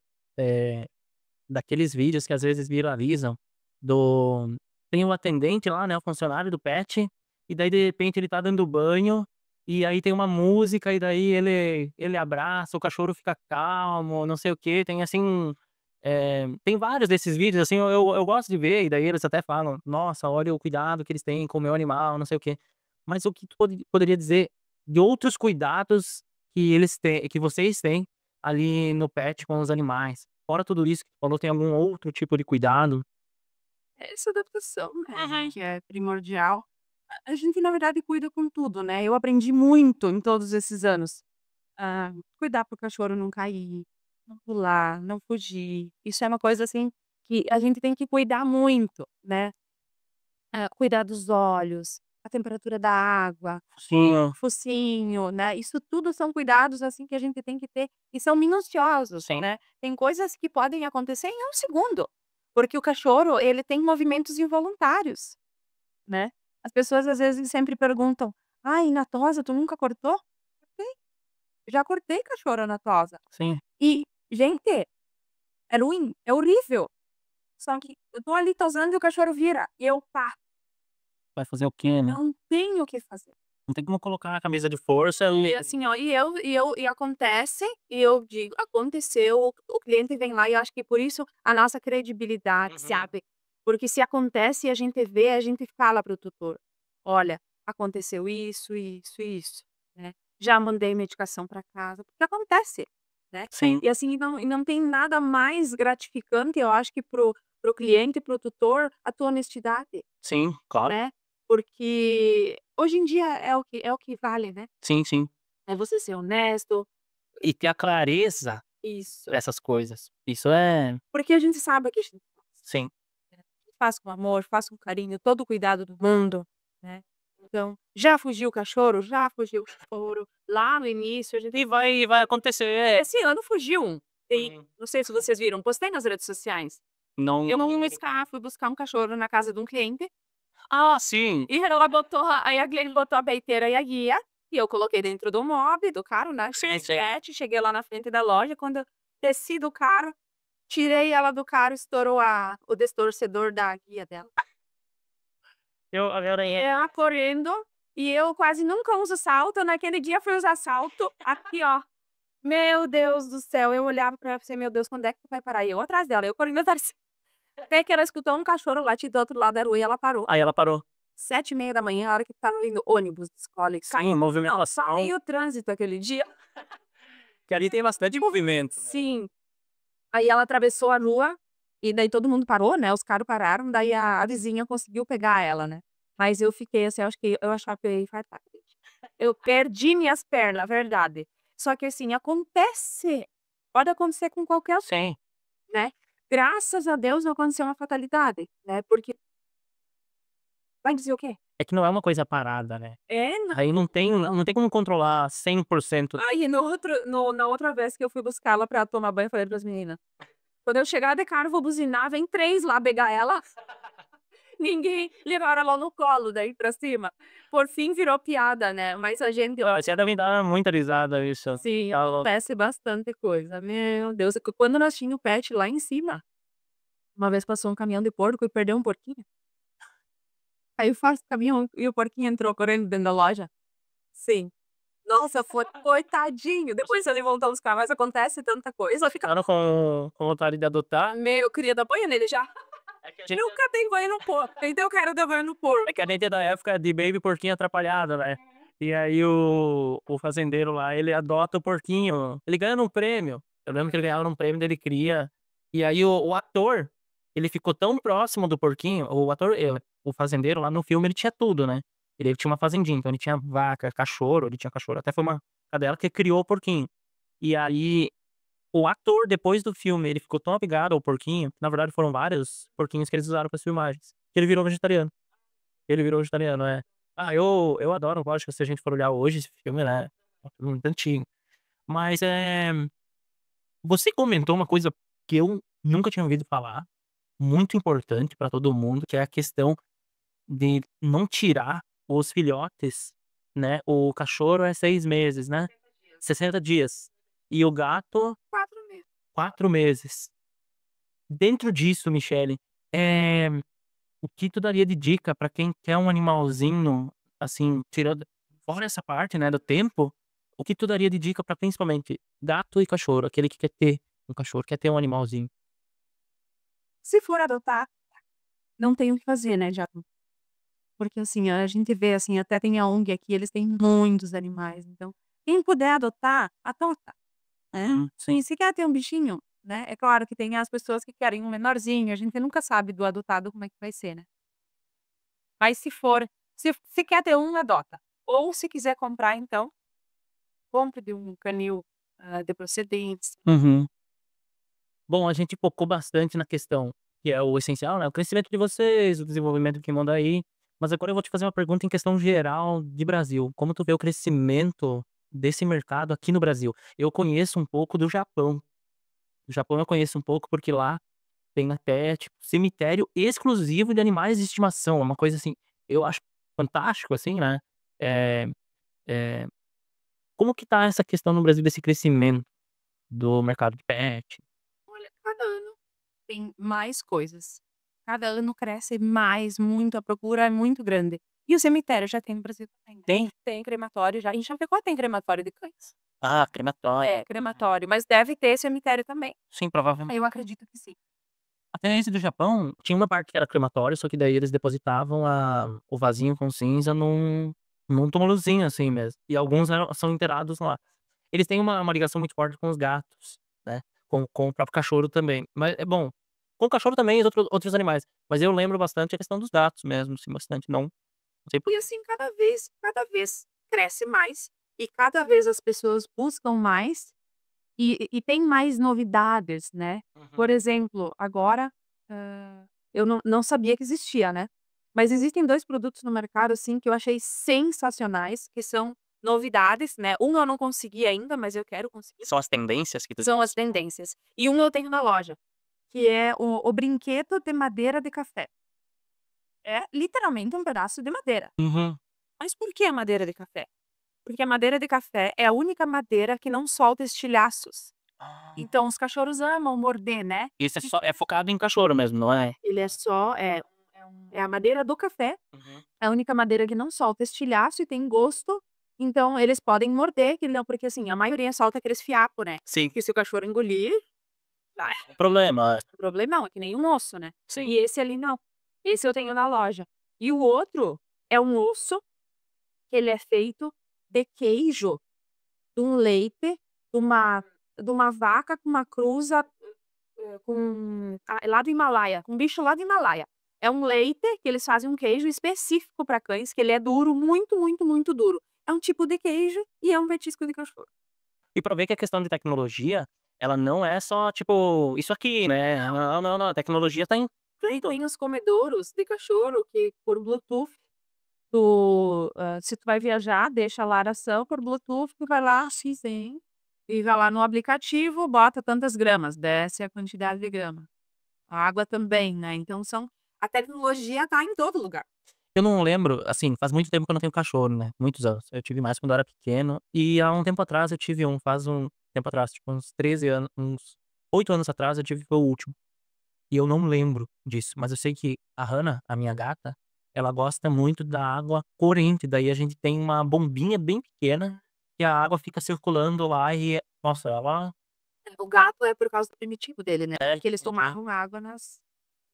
daqueles vídeos que às vezes viralizam do tem um atendente lá, né, o funcionário do pet, e daí de repente ele tá dando banho, e aí tem uma música, e daí ele abraça, o cachorro fica calmo, não sei o quê, tem assim, tem vários desses vídeos, assim, eu gosto de ver, e daí eles até falam: "Nossa, olha o cuidado que eles têm com o meu animal", não sei o quê. Mas o que tu poderia dizer de outros cuidados que vocês têm ali no pet com os animais? Fora tudo isso que tu falou, tem algum outro tipo de cuidado? Essa adaptação, né? Que é primordial. A gente, na verdade, cuida com tudo, né? Eu aprendi muito em todos esses anos. Cuidar para o cachorro não cair, não pular, não fugir. Isso é uma coisa assim que a gente tem que cuidar muito, né? Cuidar dos olhos, a temperatura da água, Sim, focinho, né? Isso tudo são cuidados assim que a gente tem que ter e são minuciosos, sim. né? Tem coisas que podem acontecer em um segundo, porque o cachorro, ele tem movimentos involuntários, né? As pessoas às vezes sempre perguntam: "Ai, na tosa tu nunca cortou?" Cortei. Já cortei cachorro na tosa. Sim. E, gente, É ruim, é horrível. Só que eu tô ali tosando e o cachorro vira. E eu, pá, Vai fazer o quê, né? não tenho o que fazer. Não tem como colocar a camisa de força E assim, ó, e acontece, e eu digo, aconteceu, o cliente vem lá e eu acho que por isso a nossa credibilidade, Uhum. sabe? Porque se acontece e a gente vê, a gente fala pro tutor: "Olha, aconteceu isso, isso, isso", né. Já mandei medicação para casa, porque acontece, né. Sim, E assim, não tem nada mais gratificante, eu acho que pro cliente e pro tutor, a tua honestidade, sim, claro. né. Porque hoje em dia é o que vale, né. Sim, sim. É você ser honesto. E ter a clareza Isso. dessas coisas. Isso é Porque a gente sabe que a gente sim. faz com amor, faz com carinho, todo o cuidado do mundo, né. Então, já fugiu o cachorro? Já fugiu o cachorro. Lá no início a gente E vai acontecer. esse ano fugiu um. Uhum. Não sei se vocês viram, postei nas redes sociais. Não Eu fui buscar um cachorro na casa de um cliente, sim. e ela botou aí a cliente botou a beiteira e a guia, e eu coloquei dentro do mob do carro, né, Sim, sim. cheguei lá na frente da loja, quando eu desci do carro, tirei ela do carro, estourou o distorcedor da guia dela. Eu agora é Ela correndo, e eu quase nunca uso salto, naquele dia fui usar salto, aqui ó, meu Deus do céu, eu olhava pra ela e pensei: "Meu Deus, quando é que tu vai parar?" E eu atrás dela, eu correndo atrás. Até que ela escutou um cachorro latir do outro lado da rua e ela parou. aí ela parou. 7h30 a hora que estava vindo ônibus de escola e Sim, não, movimentação, saiu o trânsito aquele dia. que ali tem bastante movimento, né. Sim. Aí ela atravessou a rua, e daí todo mundo parou, né, os carros pararam, daí a vizinha conseguiu pegar ela, né. Mas eu fiquei assim, eu achava que eu ia infartar, gente. Eu perdi minhas pernas, verdade. Só que assim, acontece, pode acontecer com qualquer um, Sim. né. Graças a Deus não aconteceu uma fatalidade, né, porque vai dizer o quê? É que não é uma coisa parada, né. É, não. Aí não tem como controlar 100%. Aí na outra vez que eu fui buscá-la pra tomar banho, eu falei para as meninas: "Quando eu chegar de carro, eu vou buzinar, vem 3 lá pegar ela". Ninguém levaram ela no colo daí pra cima. Por fim virou piada, né, mas a gente Ah, você deve dar muita risada isso. sim, Tá louco. acontece bastante coisa. Meu Deus, quando nós tinha o pet lá em cima, uma vez passou um caminhão de porco e perdeu um porquinho. Aí o o caminhão e o porquinho entrou correndo dentro da loja. Sim. Nossa, foi coitadinho, depois ele voltou a buscar, mas acontece tanta coisa, fica Ficaram com vontade de adotar? eu queria dar banho nele já. É que a gente Nunca dei banho no porco, então eu quero dar banho no porco. é que a gente é da época de Baby Porquinho Atrapalhado, né. E aí o fazendeiro lá, ele adota o porquinho, ele ganha um prêmio. Eu lembro que ele ganhava um prêmio, daí ele cria. E aí o ator, ele ficou tão próximo do porquinho, o ator, o fazendeiro lá no filme ele tinha tudo, né. Ele tinha uma fazendinha, então ele tinha vaca, cachorro, ele tinha cachorro, até foi uma cadela que criou o porquinho. E aí o ator, depois do filme, ele ficou tão apegado ao porquinho, que na verdade foram vários porquinhos que eles usaram para as filmagens, que ele virou vegetariano. Ele virou vegetariano, é. Ah, eu adoro, lógico, se a gente for olhar hoje esse filme, né, é um filme muito antigo. Mas, você comentou uma coisa que eu nunca tinha ouvido falar, muito importante pra todo mundo, que é a questão de não tirar os filhotes, né, o cachorro é 6 meses, né, 60 dias, e o gato 4 meses. 4 meses. Dentro disso, Michele, eh, o que tu daria de dica pra quem quer um animalzinho, assim, tirando fora essa parte, né, do tempo, o que tu daria de dica pra principalmente gato e cachorro, aquele que quer ter um cachorro, quer ter um animalzinho? Se for adotar, não tem o que fazer, né, já porque assim, a gente vê, assim, até tem a ONG aqui, eles têm muitos animais, então, quem puder adotar, adota, né. Sim. E se quer ter um bichinho, né, é claro que tem as pessoas que querem um menorzinho, a gente nunca sabe do adotado como é que vai ser, né. Mas se for se quer ter um, adota. Ou se quiser comprar então, compre de um canil, de procedência. Uhum. Bom, a gente focou bastante na questão que é o essencial, né, o crescimento de vocês, o desenvolvimento que manda aí, mas agora eu vou te fazer uma pergunta em questão geral de Brasil. Como tu vê o crescimento desse mercado aqui no Brasil? Eu conheço um pouco do Japão. O Japão eu conheço um pouco, porque lá tem até, tipo, cemitério exclusivo de animais de estimação, uma coisa assim, eu acho fantástico, assim, né. Eh eh, como que tá essa questão no Brasil desse crescimento do mercado de pet? Olha, cada ano tem mais coisas. Cada ano cresce mais, muito, a procura é muito grande. E o cemitério já tem no Brasil também, né? Tem? Tem crematório já. Em Chapecó tem crematório de cães. Ah, crematório. É, crematório. Mas deve ter cemitério também. Sim, provavelmente. Eu acredito que sim. Até esse do Japão, tinha uma parte que era crematório, só que daí eles depositavam o vasinho com cinza num túmulozinho assim mesmo. E alguns são enterrados lá. Eles têm uma ligação muito forte com os gatos, né? Com o próprio cachorro também. Mas é bom. Com o cachorro também e outros animais. Mas eu lembro bastante a questão dos gatos mesmo, assim, bastante. Não sei por E assim, cada vez cresce mais. E cada vez as pessoas buscam mais. E tem mais novidades, né? Por exemplo, agora, eu não sabia que existia, né? Mas existem 2 produtos no mercado, assim, que eu achei sensacionais, que são novidades, né? Um eu não consegui ainda, mas eu quero conseguir. são as tendências que tu São as tendências. E um eu tenho na loja, que é o brinquedo de madeira de café. É literalmente um pedaço de madeira. Uhum. Mas por que a madeira de café? Porque a madeira de café é a única madeira que não solta estilhaços. Ah. Então os cachorros amam morder, né? Esse é focado em cachorro mesmo, não é? Ele é só é a madeira do café, Uhum. é a única madeira que não solta estilhaço e tem gosto, então eles podem morder, que não porque, assim, a maioria solta aqueles fiapos, né, Sim. que se o cachorro engolir, vai, Problema. problemão, é que nem um osso, né. Sim. E esse ali não, esse eu tenho na loja. E o outro é um osso, que ele é feito de queijo, de um leite, de uma vaca com uma cruza lá do Himalaia, um bicho lá do Himalaia. É um leite que eles fazem um queijo específico para cães, que ele é duro, muito, muito, muito duro. É um tipo de queijo e é um petisco de cachorro. E pra ver que a questão de tecnologia, ela não é só, tipo, isso aqui, né? Não, não, não. A tecnologia tá em tudo. Tem os comedouros de cachorro que por Bluetooth, se tu vai viajar, deixa lá a ração por Bluetooth, tu vai lá, X, e vai lá no aplicativo, bota tantas gramas, desce a quantidade de grama. A água também, né? Então a tecnologia tá em todo lugar. Eu não lembro, assim, faz muito tempo que eu não tenho cachorro, né? Muitos anos. Eu tive mais quando eu era pequeno. E há um tempo atrás eu tive faz um tempo atrás, tipo, uns 13 anos, uns 8 anos atrás eu tive o último. E eu não lembro disso, mas eu sei que a Hannah, a minha gata, ela gosta muito da água corrente. Daí a gente tem uma bombinha bem pequena que a água fica circulando lá e, nossa, ela O gato é por causa do primitivo dele, né? é. Porque eles tomavam água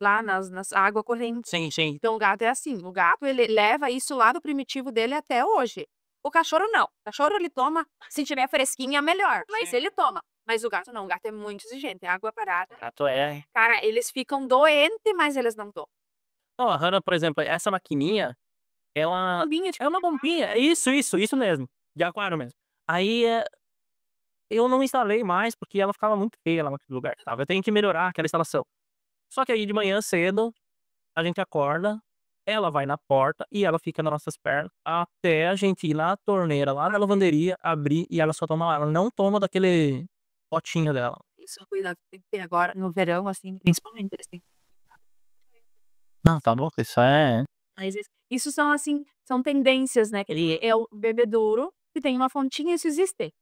lá nas água corrente. Sim, sim. Então o gato é assim, o gato ele leva isso lá do primitivo dele até hoje. O cachorro não. O cachorro ele toma, se tiver fresquinha, melhor. Mas ele toma. Mas o gato não, o gato é muito exigente, é água parada. Gato é. Cara, eles ficam doentes, mas eles não tomam. Não, a Hannah, por exemplo, essa maquininha, ela Bombinha de é uma bombinha. É isso mesmo. De aquário mesmo. Aí eu não instalei mais porque ela ficava muito feia lá naquele lugar, sabe? Eu tenho que melhorar aquela instalação. Só que aí de manhã cedo, a gente acorda, ela vai na porta e ela fica nas nossas pernas até a gente ir na torneira, lá na lavanderia, abrir e ela só toma lá. Ela não toma daquele potinho dela. Isso, cuidado que tem que ter agora no verão, assim, principalmente eles têm. Não, tá louco, isso é. Mas isso são, assim, são tendências, né? Que ele é o bebedouro que tem uma fontinha, isso existe.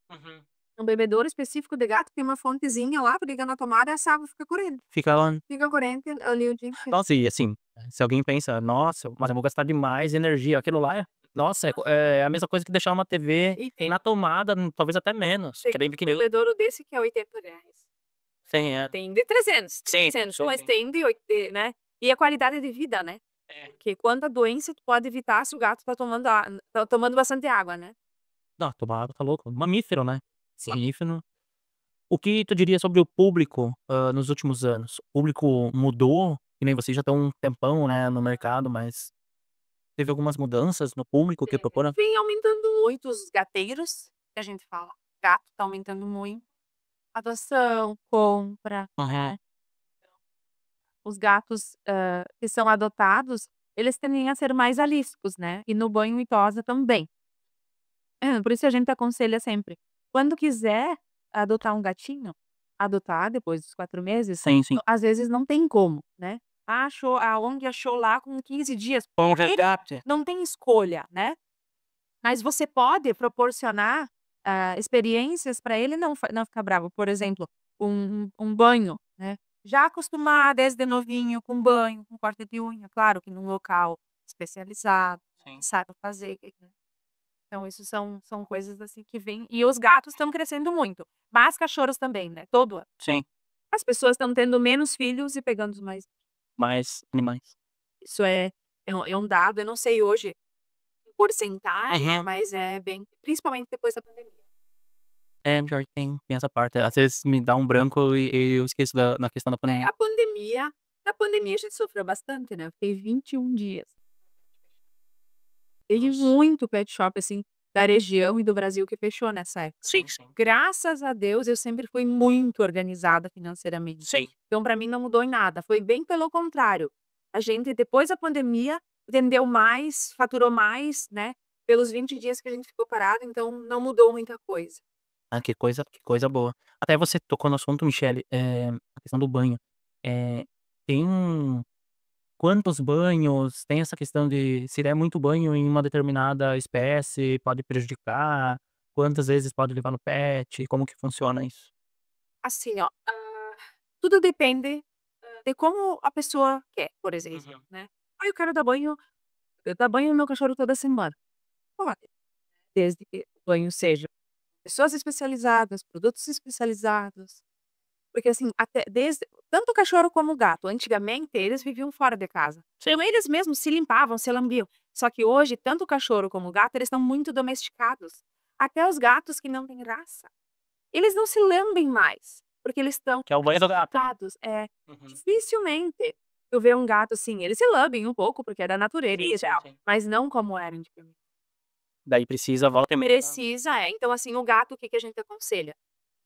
Um bebedouro específico de gato tem uma fontezinha lá, tu liga na tomada e essa água fica correndo. Fica lá. Fica corrente ali o dia inteiro. Nossa, e assim, se alguém pensa, nossa, mas eu vou gastar demais energia, aquilo lá nossa, é a mesma coisa que deixar uma TV E na tomada, talvez até menos, que é bem um pequenininho. bebedouro desse que é R$80. Sim, é. Tem de 300, Sim, 600, sim, mas sim. tem né? E a qualidade de vida, né? É. Porque quanta doença tu pode evitar se o gato tá tomando bastante água, né? Não, tomar água tá louco. Mamífero, né? Mamífero. O que tu diria sobre o público, nos últimos anos? O público mudou? Que nem vocês já estão um tempão, né, no mercado, mas teve algumas mudanças no público que procura? Vem aumentando muito os gateiros, que a gente fala. Gato tá aumentando muito. Adoção, compra, Aham. né? Os gatos, que são adotados, eles tendem a ser mais ariscos, né? E no banho e tosa também. Por isso a gente aconselha sempre, quando quiser adotar um gatinho, adotar depois dos 4 meses, Sim, sim. às vezes não tem como, né. Achou a ONG achou lá com 15 dias, Um resgate. não tem escolha, né. Mas você pode proporcionar, experiências para ele não ficar bravo. Por exemplo, um banho, né. já acostumar desde novinho com banho, com corte de unha, claro que num local especializado, Sim. saiba fazer, né. Então isso são coisas, assim, que vêm e os gatos estão crescendo muito, mas cachorros também, né, todo ano. Sim. As pessoas estão tendo menos filhos e pegando mais. Mais animais. Isso é um dado, eu não sei hoje em porcentagem, Uhum. mas é bem principalmente depois da pandemia. É, pior que tem essa parte. Às vezes me dá um branco e eu esqueço da questão da pandemia. A pandemia na pandemia a gente sofreu bastante, né, eu fiquei 21 dias. Teve Nossa. muito pet shop, assim, da região e do Brasil que fechou nessa época. Sim, sim. Graças a Deus, eu sempre fui muito organizada financeiramente. Sim. Então, para mim não mudou em nada, foi bem pelo contrário. A gente, depois da pandemia, vendeu mais, faturou mais, né, pelos 20 dias que a gente ficou parado, então não mudou muita coisa. Ah, que coisa boa. Até você tocou no assunto, Michele, a questão do banho. Tem quantos banhos, tem essa questão de se der muito banho em uma determinada espécie, pode prejudicar, quantas vezes pode levar no pet, como que funciona isso? Assim, ó, tudo depende, de como a pessoa quer, por exemplo, Uhum. né. "Ah, eu quero dar banho no meu cachorro toda semana". Pode, desde que o banho seja pessoas especializadas, produtos especializados, porque assim, até desde tanto o cachorro como o gato, antigamente eles viviam fora de casa. Então eles mesmos se limpavam, se lambiam. Só que hoje, tanto o cachorro como o gato, eles estão muito domesticados. Até os gatos que não têm raça, eles não se lambem mais, porque eles estão Que é o banho do gato. domesticados. É, Uhum. dificilmente eu ver um gato assim, eles se lambem um pouco, porque é da natureza Sim, e sim, tal, sim. mas não como era antigamente. Daí precisa volta e meia. Precisa, então assim, o gato, o que que a gente aconselha?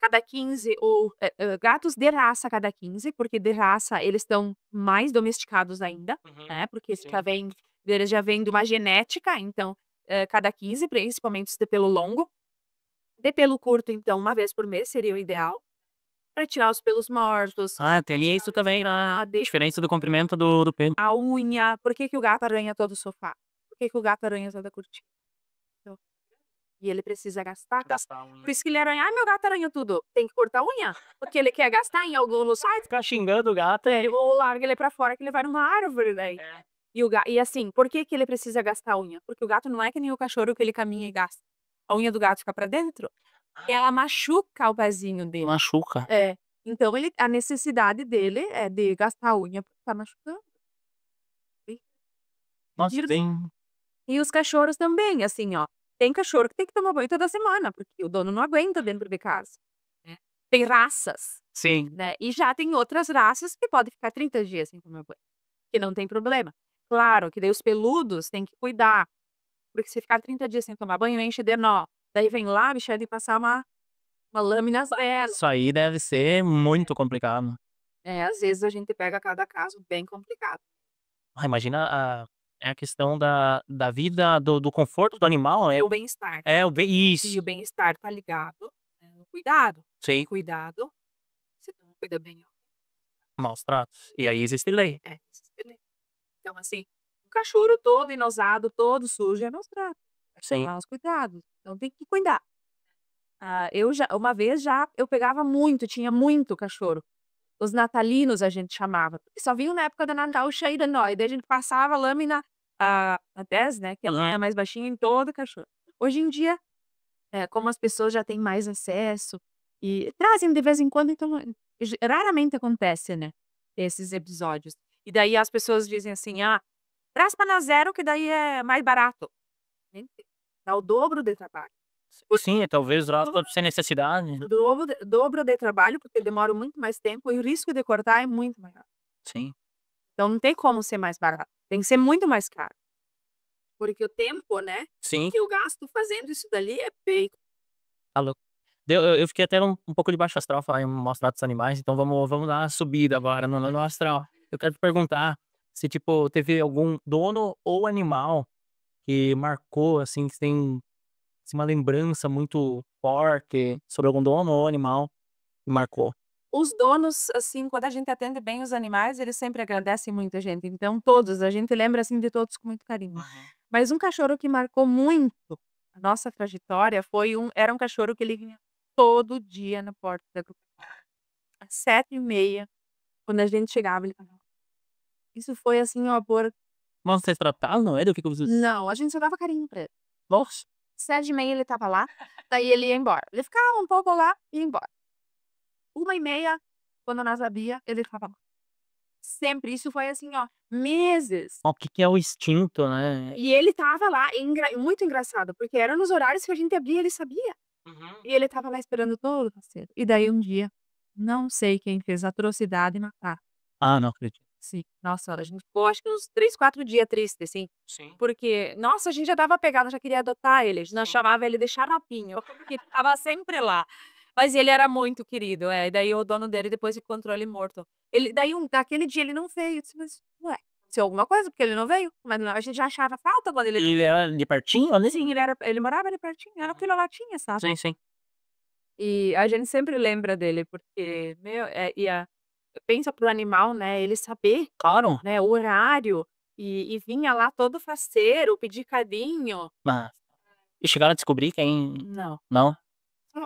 Cada 15 ou, gatos de raça a cada 15, porque de raça eles estão mais domesticados ainda, Uhum. né, porque Sim. eles já vêm de uma genética, então, cada 15, principalmente os de pelo longo. De pelo curto, então, uma vez por mês seria o ideal, para tirar os pelos mortos, Ah, tem isso também na a de diferença do comprimento do pelo. a unha. Por que que o gato arranha todo o sofá? Por que que o gato arranha toda a cortina? Então, e ele precisa gastar. Gastar a Por unha. isso que ele arranha: "Ai, meu gato arranha tudo". Tem que cortar a unha, porque ele quer gastar em algum no site. Ficar xingando o gato é. Ou larga ele pra fora que ele vai numa árvore daí. É. E assim, por que que ele precisa gastar a unha? Porque o gato não é que nem o cachorro que ele caminha e gasta. A unha do gato fica pra dentro, e ela machuca o pezinho dele. Machuca. É. Então a necessidade dele é de gastar a unha, porque tá machucando. Nossa, bem. E os cachorros também, assim, ó, tem cachorro que tem que tomar banho toda semana, porque o dono não aguenta dentro de casa, né. Tem raças, Sim. né, e já tem outras raças que podem ficar 30 dias sem tomar banho, que não tem problema. Claro que daí os peludos tem que cuidar, porque se ficar 30 dias sem tomar banho, enche de nó. Daí vem lá, bicho, de passar uma lâmina zero. Isso aí deve ser muito complicado. É, às vezes a gente pega cada caso bem complicado. Ah, imagina a questão da vida, do conforto do animal, É o bem-estar. o bem E isso. o bem-estar tá ligado, né, no cuidado. Sim, Cuidado, se tu não cuida bem, maus tratos. E aí existe lei. existe. Então, assim, o cachorro todo enosado, todo sujo, é maus tratos, Sim. maus cuidados, então tem que cuidar. Eu já uma vez já eu pegava muito, tinha muito cachorro. Os natalinos a gente chamava, porque só vinham na época do Natal cheio de nó, e daí a gente passava a lâmina, a 10, né, que ela é mais baixinha, em todo cachorro. Hoje em dia, como as pessoas já têm mais acesso e trazem de vez em quando, então, raramente acontece, né, esses episódios. E daí as pessoas dizem assim: "Ah, traz pra na zero que daí é mais barato". Mentira, dá o dobro de trabalho. Sim, talvez lá sem necessidade, né. Dobro de trabalho, porque demora muito mais tempo e o risco de cortar é muito maior. Sim, Então não tem como ser mais barato, tem que ser muito mais caro. Porque o tempo, né, sim, que eu gasto fazendo isso dali é feito. tá louco. Eu fiquei até um pouco de baixo astral falar em maus tratos dos animais, então vamos dar uma subida agora no astral. Eu quero te perguntar se, tipo, teve algum dono ou animal que marcou, assim, que tem, assim, uma lembrança muito forte sobre algum dono ou animal que marcou? Os donos, assim, quando a gente atende bem os animais, eles sempre agradecem muito a gente, então todos, a gente lembra, assim, de todos com muito carinho. Mas um cachorro que marcou muito a nossa trajetória era um cachorro que ele vinha todo dia na porta da às 7h30, Quando a gente chegava, ele falava. Isso foi assim, ó, por. Nossa, vocês tratavam ele? O que que vocês... Não, a gente só dava carinho pra ele. Nossa. 7h30 ele tava lá, daí ele ia embora. Ele ficava um pouco lá e ia embora. 1h30, quando nós abria, ele tava lá. Sempre. Isso foi assim, ó, meses. O que que é o instinto, né? E ele tava lá, muito engraçado, porque era nos horários que a gente abria, ele sabia. E ele tava lá esperando todo parceiro. E daí um dia, não sei quem fez atrocidade e matar. Ah, não acredito. Sim. Nossa, a gente ficou acho que uns 3, 4 dias triste, assim. Sim. Porque, nossa, a gente já tava pegada, já queria adotar ele. Nós chamava ele de xaropinho, porque ele tava sempre lá. Mas ele era muito querido, E daí o dono dele depois encontrou ele morto. Daí daquele dia ele não veio. Eu disse, mas, ué, aconteceu alguma coisa, porque ele não veio. Mas não, a gente já achava falta quando ele. Ele era de pertinho? Olha assim. Sim, ele morava ali pertinho, era aquilo lá tinha, sabe? Sim, sim. E a gente sempre lembra dele, porque, meu, pensa pro animal, né, ele saber, Claro. né, o horário, e vinha lá todo faceiro, pedir carinho. Mas... E chegaram a descobrir quem... Não. Não?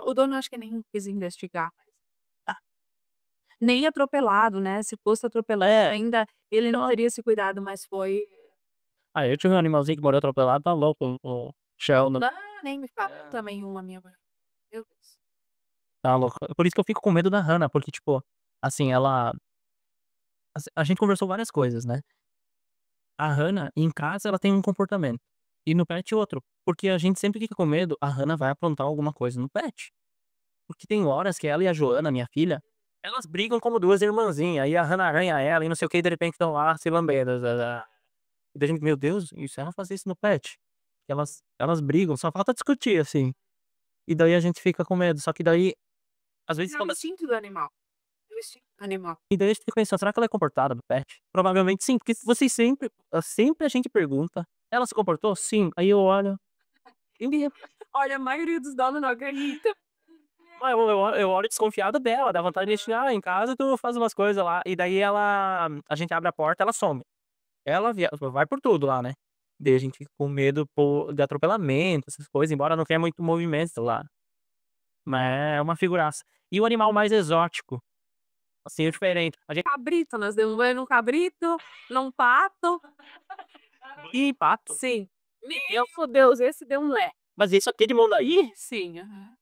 O dono acho que nem quis investigar. Nem atropelado, né, se fosse atropelado ainda, ele não teria se cuidado, mas foi. Ah, eu tive um animalzinho que morreu atropelado, tá louco, o Sheldon. Não, nem me fala também uma minha mãe. Meu Deus. Tá louco. Por isso que eu fico com medo da Hannah, porque, tipo, assim, ela... A gente conversou várias coisas, né? A Hannah, em casa, ela tem um comportamento. E no pet, outro. Porque a gente sempre fica com medo, a Hannah vai aprontar alguma coisa no pet. Porque tem horas que ela e a Joana, minha filha, elas brigam como duas irmãzinhas. Aí a Hannah arranha ela e não sei o que, e de repente estão lá se lambendo. E daí a gente, meu Deus, e se ela fazer isso no pet? Elas brigam, só falta discutir, assim. E daí a gente fica com medo. Só que daí, às vezes, É o instinto do animal. É o instinto do animal. E daí a gente fica pensando, será que ela é comportada do pet? Provavelmente sim, porque vocês sempre a gente pergunta, ela se comportou? Sim. Aí eu olho, e Olha, a maioria dos donos não acredita. eu olho desconfiado dela, dá vontade de chegar em casa, tu faz umas coisas lá. E daí a gente abre a porta, ela some. Ela vai por tudo lá, né? Daí a gente fica com medo de atropelamento, essas coisas, embora não tenha muito movimento lá. Mas é uma figuraça. E o animal mais exótico, assim, é diferente. A gente... Cabrito, nós demos banho num cabrito, num pato. Ih, pato. Sim. Meu Deus, esse deu um lé. Mas isso aqui de mão daí? Sim, aham.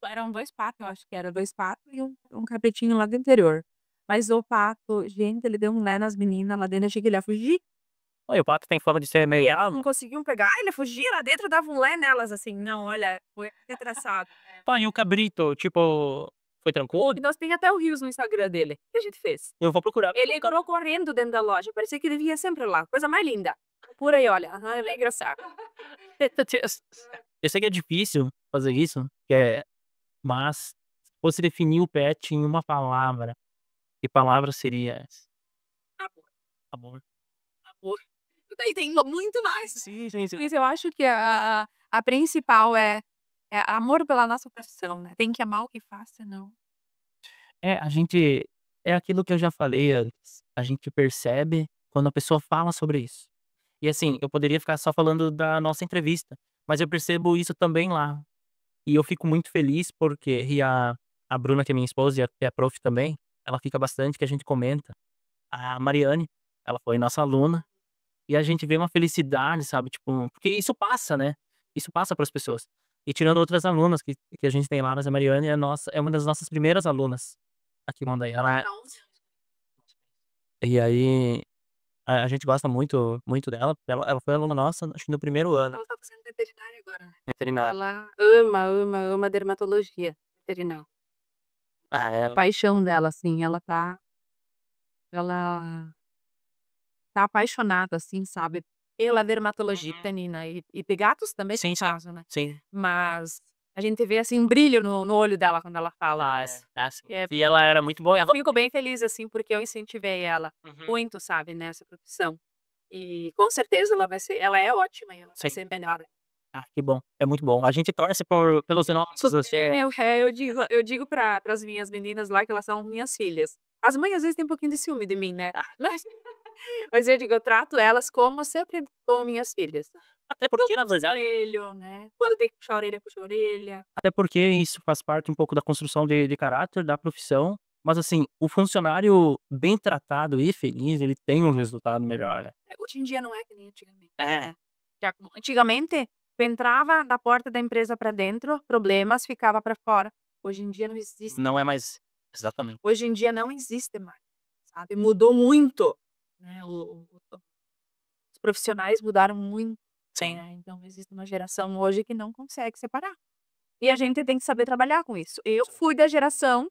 Eram 2 patos, eu acho que era 2 patos e um cabritinho lá do interior. Mas o pato, gente, ele deu um lé nas meninas lá dentro, achei que ele ia fugir. Olha, o pato tem fama de ser meio... Não conseguiam pegar, ele fugia lá dentro, dava um lé nelas, assim. Não, olha, foi retraçado. Pá, e o cabrito, tipo, foi tranquilo? E nós tem até o rios no Instagram dele. O que a gente fez? Eu vou procurar. Ele entrou correndo dentro da loja, parecia que ele vinha sempre lá. Coisa mais linda. Por aí, olha. Aham, é bem engraçado. Eu sei que é difícil fazer isso, mas se fosse definir o pet em uma palavra, que palavra seria essa? Amor. Amor. Amor. Daí tem muito mais. Sim, sim, sim. Mas eu acho que a principal é amor pela nossa profissão, né? Tem que amar o que faz, senão. A gente... É aquilo que eu já falei antes. A gente percebe quando a pessoa fala sobre isso. E assim, eu poderia ficar só falando da nossa entrevista, mas eu percebo isso também lá. E eu fico muito feliz porque a Bruna, que é minha esposa e é prof também, ela fica bastante, que a gente comenta. A Mariane, ela foi nossa aluna, e a gente vê uma felicidade, sabe? Tipo, porque isso passa, né? Isso passa para as pessoas. E tirando outras alunas que a gente tem lá, mas a Mariane é uma das nossas primeiras alunas aqui em Mondaí. E aí, a gente gosta muito, muito dela. Ela foi aluna nossa, acho que no primeiro ano. Ela tá fazendo veterinária agora, né? Veterinária. Ela ama dermatologia veterinária. A paixão dela, assim, ela tá apaixonada, assim, sabe, pela dermatologia canina e de gatos também, Sim, no caso, né. sim. Mas a gente vê, assim, um brilho no olho dela quando ela fala. Assim. É. E ela era muito boa. Eu fico bem feliz, assim, porque eu incentivei ela Uhum. muito, sabe, nessa profissão. E com certeza ela é ótima e ela vai Sim. ser melhor. Ah, que bom. É muito bom. A gente torce pelos nossos... Eu digo para as minhas meninas lá que elas são minhas filhas. As mães às vezes têm um pouquinho de ciúme de mim, né. Mas eu digo, eu trato elas como sempre como minhas filhas. Até porque, na verdade, Orelho, né, quando tem que puxar a orelha, puxa a orelha. até porque isso faz parte um pouco da construção de caráter da profissão. Mas assim, o funcionário bem tratado e feliz, ele tem um resultado melhor, né? Hoje em dia não é que nem antigamente, É. né. Antigamente, tu entrava da porta da empresa para dentro, problemas, ficava para fora. Hoje em dia não existe. Não é mais exatamente. Hoje em dia não existe mais, sabe, mudou muito, né, os profissionais mudaram muito, Sim. né, então existe uma geração hoje que não consegue separar. E a gente tem que saber trabalhar com isso. Eu fui da geração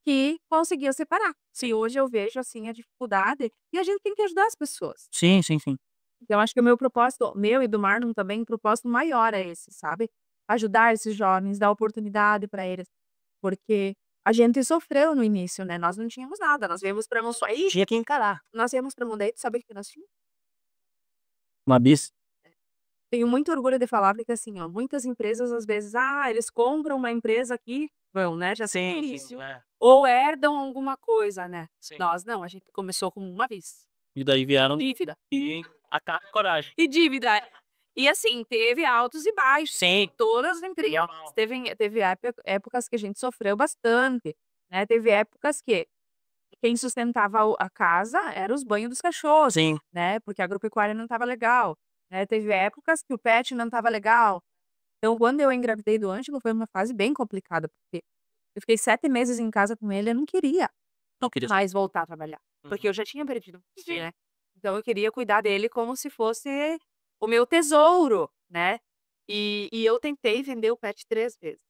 que conseguia separar. Se hoje eu vejo, assim, a dificuldade, e a gente tem que ajudar as pessoas. Sim, sim, sim. Então acho que o meu propósito, meu e do Marlon também, o propósito maior é esse, sabe? Ajudar esses jovens, dar oportunidade para eles, porque a gente sofreu no início, né? Nós não tínhamos nada, nós viemos para Monsuí, Tinha que encarar. nós viemos para Mundaí, tu sabe o que nós tínhamos? Uma bis. Tenho muito orgulho de falar, porque assim, ó, muitas empresas às vezes, eles compram uma empresa aqui, vão, né? Já tem início. É. Ou herdam alguma coisa, né? Sim. Nós não, a gente começou com uma vez. E daí vieram Dívida. e a cara e coragem. E dívida. E assim, teve altos e baixos. Sim. Todas as empresas. Normal. Teve épocas que a gente sofreu bastante, né? Teve épocas que quem sustentava a casa era os banhos dos cachorros, Sim. né? Porque a agropecuária não estava legal, né? Teve épocas que o pet não estava legal. Então, quando eu engravidei do Ângelo, foi uma fase bem complicada, porque eu fiquei 7 meses em casa com ele, eu não queria Não queria. mais voltar a trabalhar, porque eu já tinha perdido um filho, né. Então eu queria cuidar dele como se fosse o meu tesouro, né. E eu tentei vender o pet 3 vezes,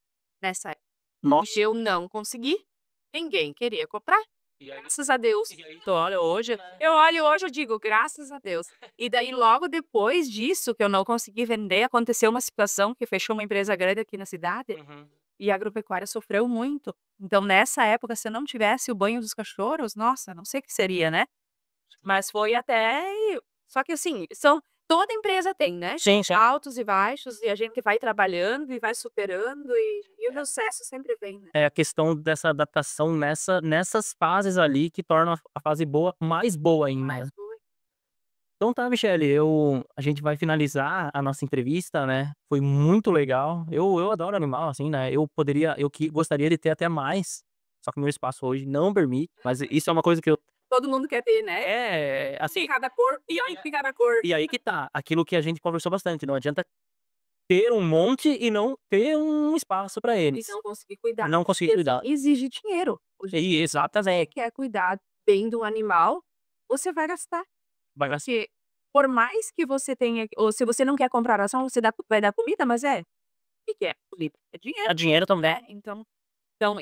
nessa época. Nossa. Eu não consegui, ninguém queria comprar, E aí? graças a Deus. E aí? Então olha, hoje eu olho hoje, eu digo: "Graças a Deus". E daí logo depois disso, que eu não consegui vender, aconteceu uma situação que fechou uma empresa grande aqui na cidade, Uhum. e a agropecuária sofreu muito. Então nessa época, se eu não tivesse o banho dos cachorros, nossa, não sei o que seria, né. Mas foi até só que assim, toda empresa tem, né, Sim, sim. altos e baixos, e a gente vai trabalhando e vai superando, e o sucesso sempre vem, né. É a questão dessa adaptação nessas fases ali que torna a fase boa mais boa ainda. Mas foi. Então tá, Michele, a gente vai finalizar a nossa entrevista, né? Foi muito legal. Eu adoro animal, assim, né? Gostaria de ter até mais, só que meu espaço hoje não permite. Mas isso é uma coisa que eu. Todo mundo quer ter, né. É, assim. Cada cor, e aí cada cor. E aí que tá, aquilo que a gente conversou bastante. Não adianta ter um monte e não ter um espaço pra E eles. não conseguir cuidar. Não conseguir cuidar. Exige dinheiro. Hoje E exatamente. quer cuidar bem do animal, você vai gastar. Vai gastar. Porque por mais que você tenha, ou se você não quer comprar ração, você vai dar comida, mas o que é comida? É dinheiro, É dinheiro também. né. Então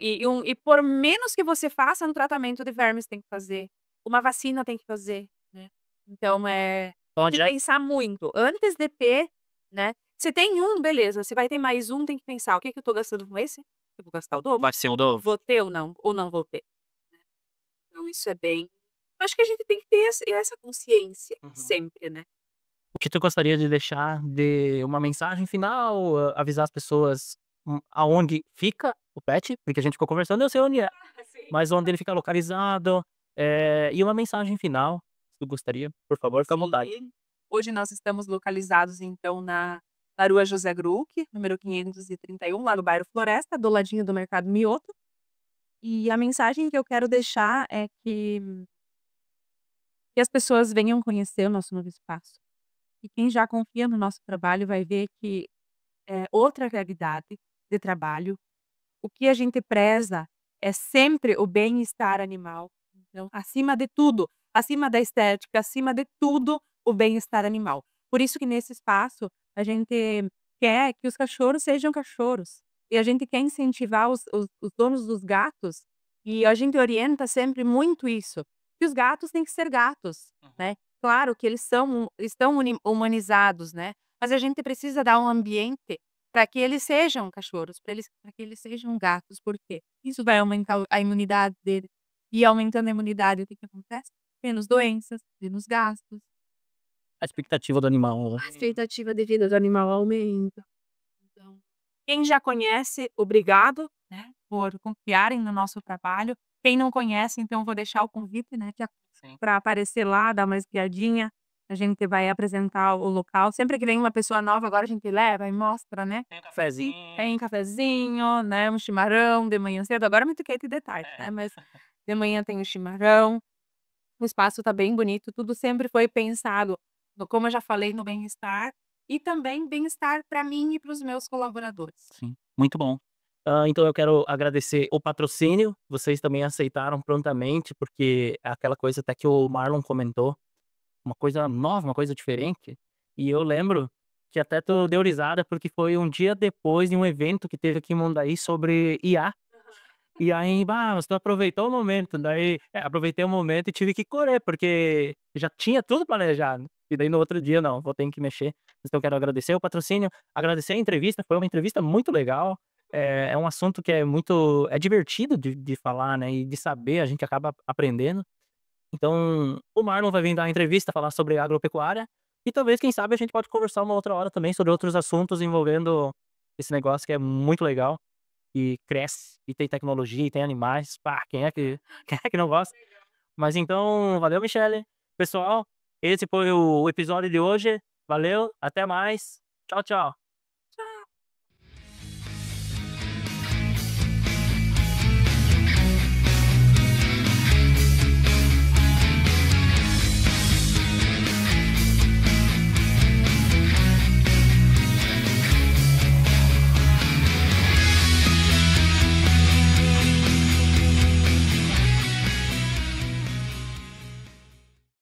e por menos que você faça, um tratamento de vermes tem que fazer, uma vacina tem que fazer, né. Então Pode de pensar muito antes de ter, né. Se tem um, beleza, se vai ter mais um, tem que pensar: "O que que eu tô gastando com esse? Eu vou gastar o dobro? vai ser o novo. Vou ter ou não vou ter?", né. Então isso é bem, acho que a gente tem que ter essa consciência Uhum. sempre, né. O que tu gostaria de deixar de uma mensagem final, avisar as pessoas, aonde fica o pet? Porque a gente ficou conversando, eu sei onde é, mas onde ele fica localizado, e uma mensagem final, se tu gostaria, por favor, fica à vontade. Sim. Hoje nós estamos localizados, então, na rua José Gruc, número 531, lá no bairro Floresta, do ladinho do mercado Mioto. E a mensagem que eu quero deixar é que as pessoas venham conhecer o nosso novo espaço. E quem já confia no nosso trabalho vai ver que é outra realidade de trabalho. O que a gente preza é sempre o bem-estar animal. Então, acima de tudo, acima da estética, acima de tudo, o bem-estar animal. Por isso que nesse espaço a gente quer que os cachorros sejam cachorros. E a gente quer incentivar os donos dos gatos, e a gente orienta sempre muito isso, que os gatos têm que ser gatos, né. Claro que eles estão humanizados, né, mas a gente precisa dar um ambiente para que eles sejam cachorros, para que eles sejam gatos, porque isso vai aumentar a imunidade dele, e aumentando a imunidade, o que que acontece? Menos doenças, menos gastos, A expectativa do animal, né? a expectativa de vida do animal aumenta. Então, quem já conhece, obrigado, né, por confiarem no nosso trabalho. Quem não conhece, então vou deixar o convite, né, Sim. para aparecer lá, dar uma espiadinha. A gente vai apresentar o local. Sempre que vem uma pessoa nova, agora a gente leva e mostra, né. Tem um cafezinho. Tem cafezinho, né, um chimarrão de manhã cedo. Agora é muito quente de tarde, né, mas de manhã tem o chimarrão, o espaço tá bem bonito, tudo sempre foi pensado no, como eu já falei, no bem-estar e também bem-estar para mim e para os meus colaboradores. Sim, muito bom. Então eu quero agradecer o patrocínio, vocês também aceitaram prontamente, porque é aquela coisa até que o Marlon comentou, uma coisa nova, uma coisa diferente, e eu lembro que até tu deu risada, porque foi um dia depois de um evento que teve aqui em Mondaí sobre IA, e aí, mas tu aproveitou o momento, daí aproveitei o momento e tive que correr, porque já tinha tudo planejado, e daí no outro dia não, vou ter que mexer. Então eu quero agradecer o patrocínio, agradecer a entrevista, foi uma entrevista muito legal, é um assunto que é muito divertido de falar, né, e de saber, a gente acaba aprendendo. Então, o Marlon vai vir dar uma entrevista, falar sobre agropecuária, e talvez, quem sabe, a gente pode conversar uma outra hora também sobre outros assuntos envolvendo esse negócio que é muito legal, e cresce, e tem tecnologia, e tem animais, pá, quem é que quem é que não gosta? Mas então, valeu, Michele. Pessoal, esse foi o episódio de hoje, valeu, até mais, tchau, tchau.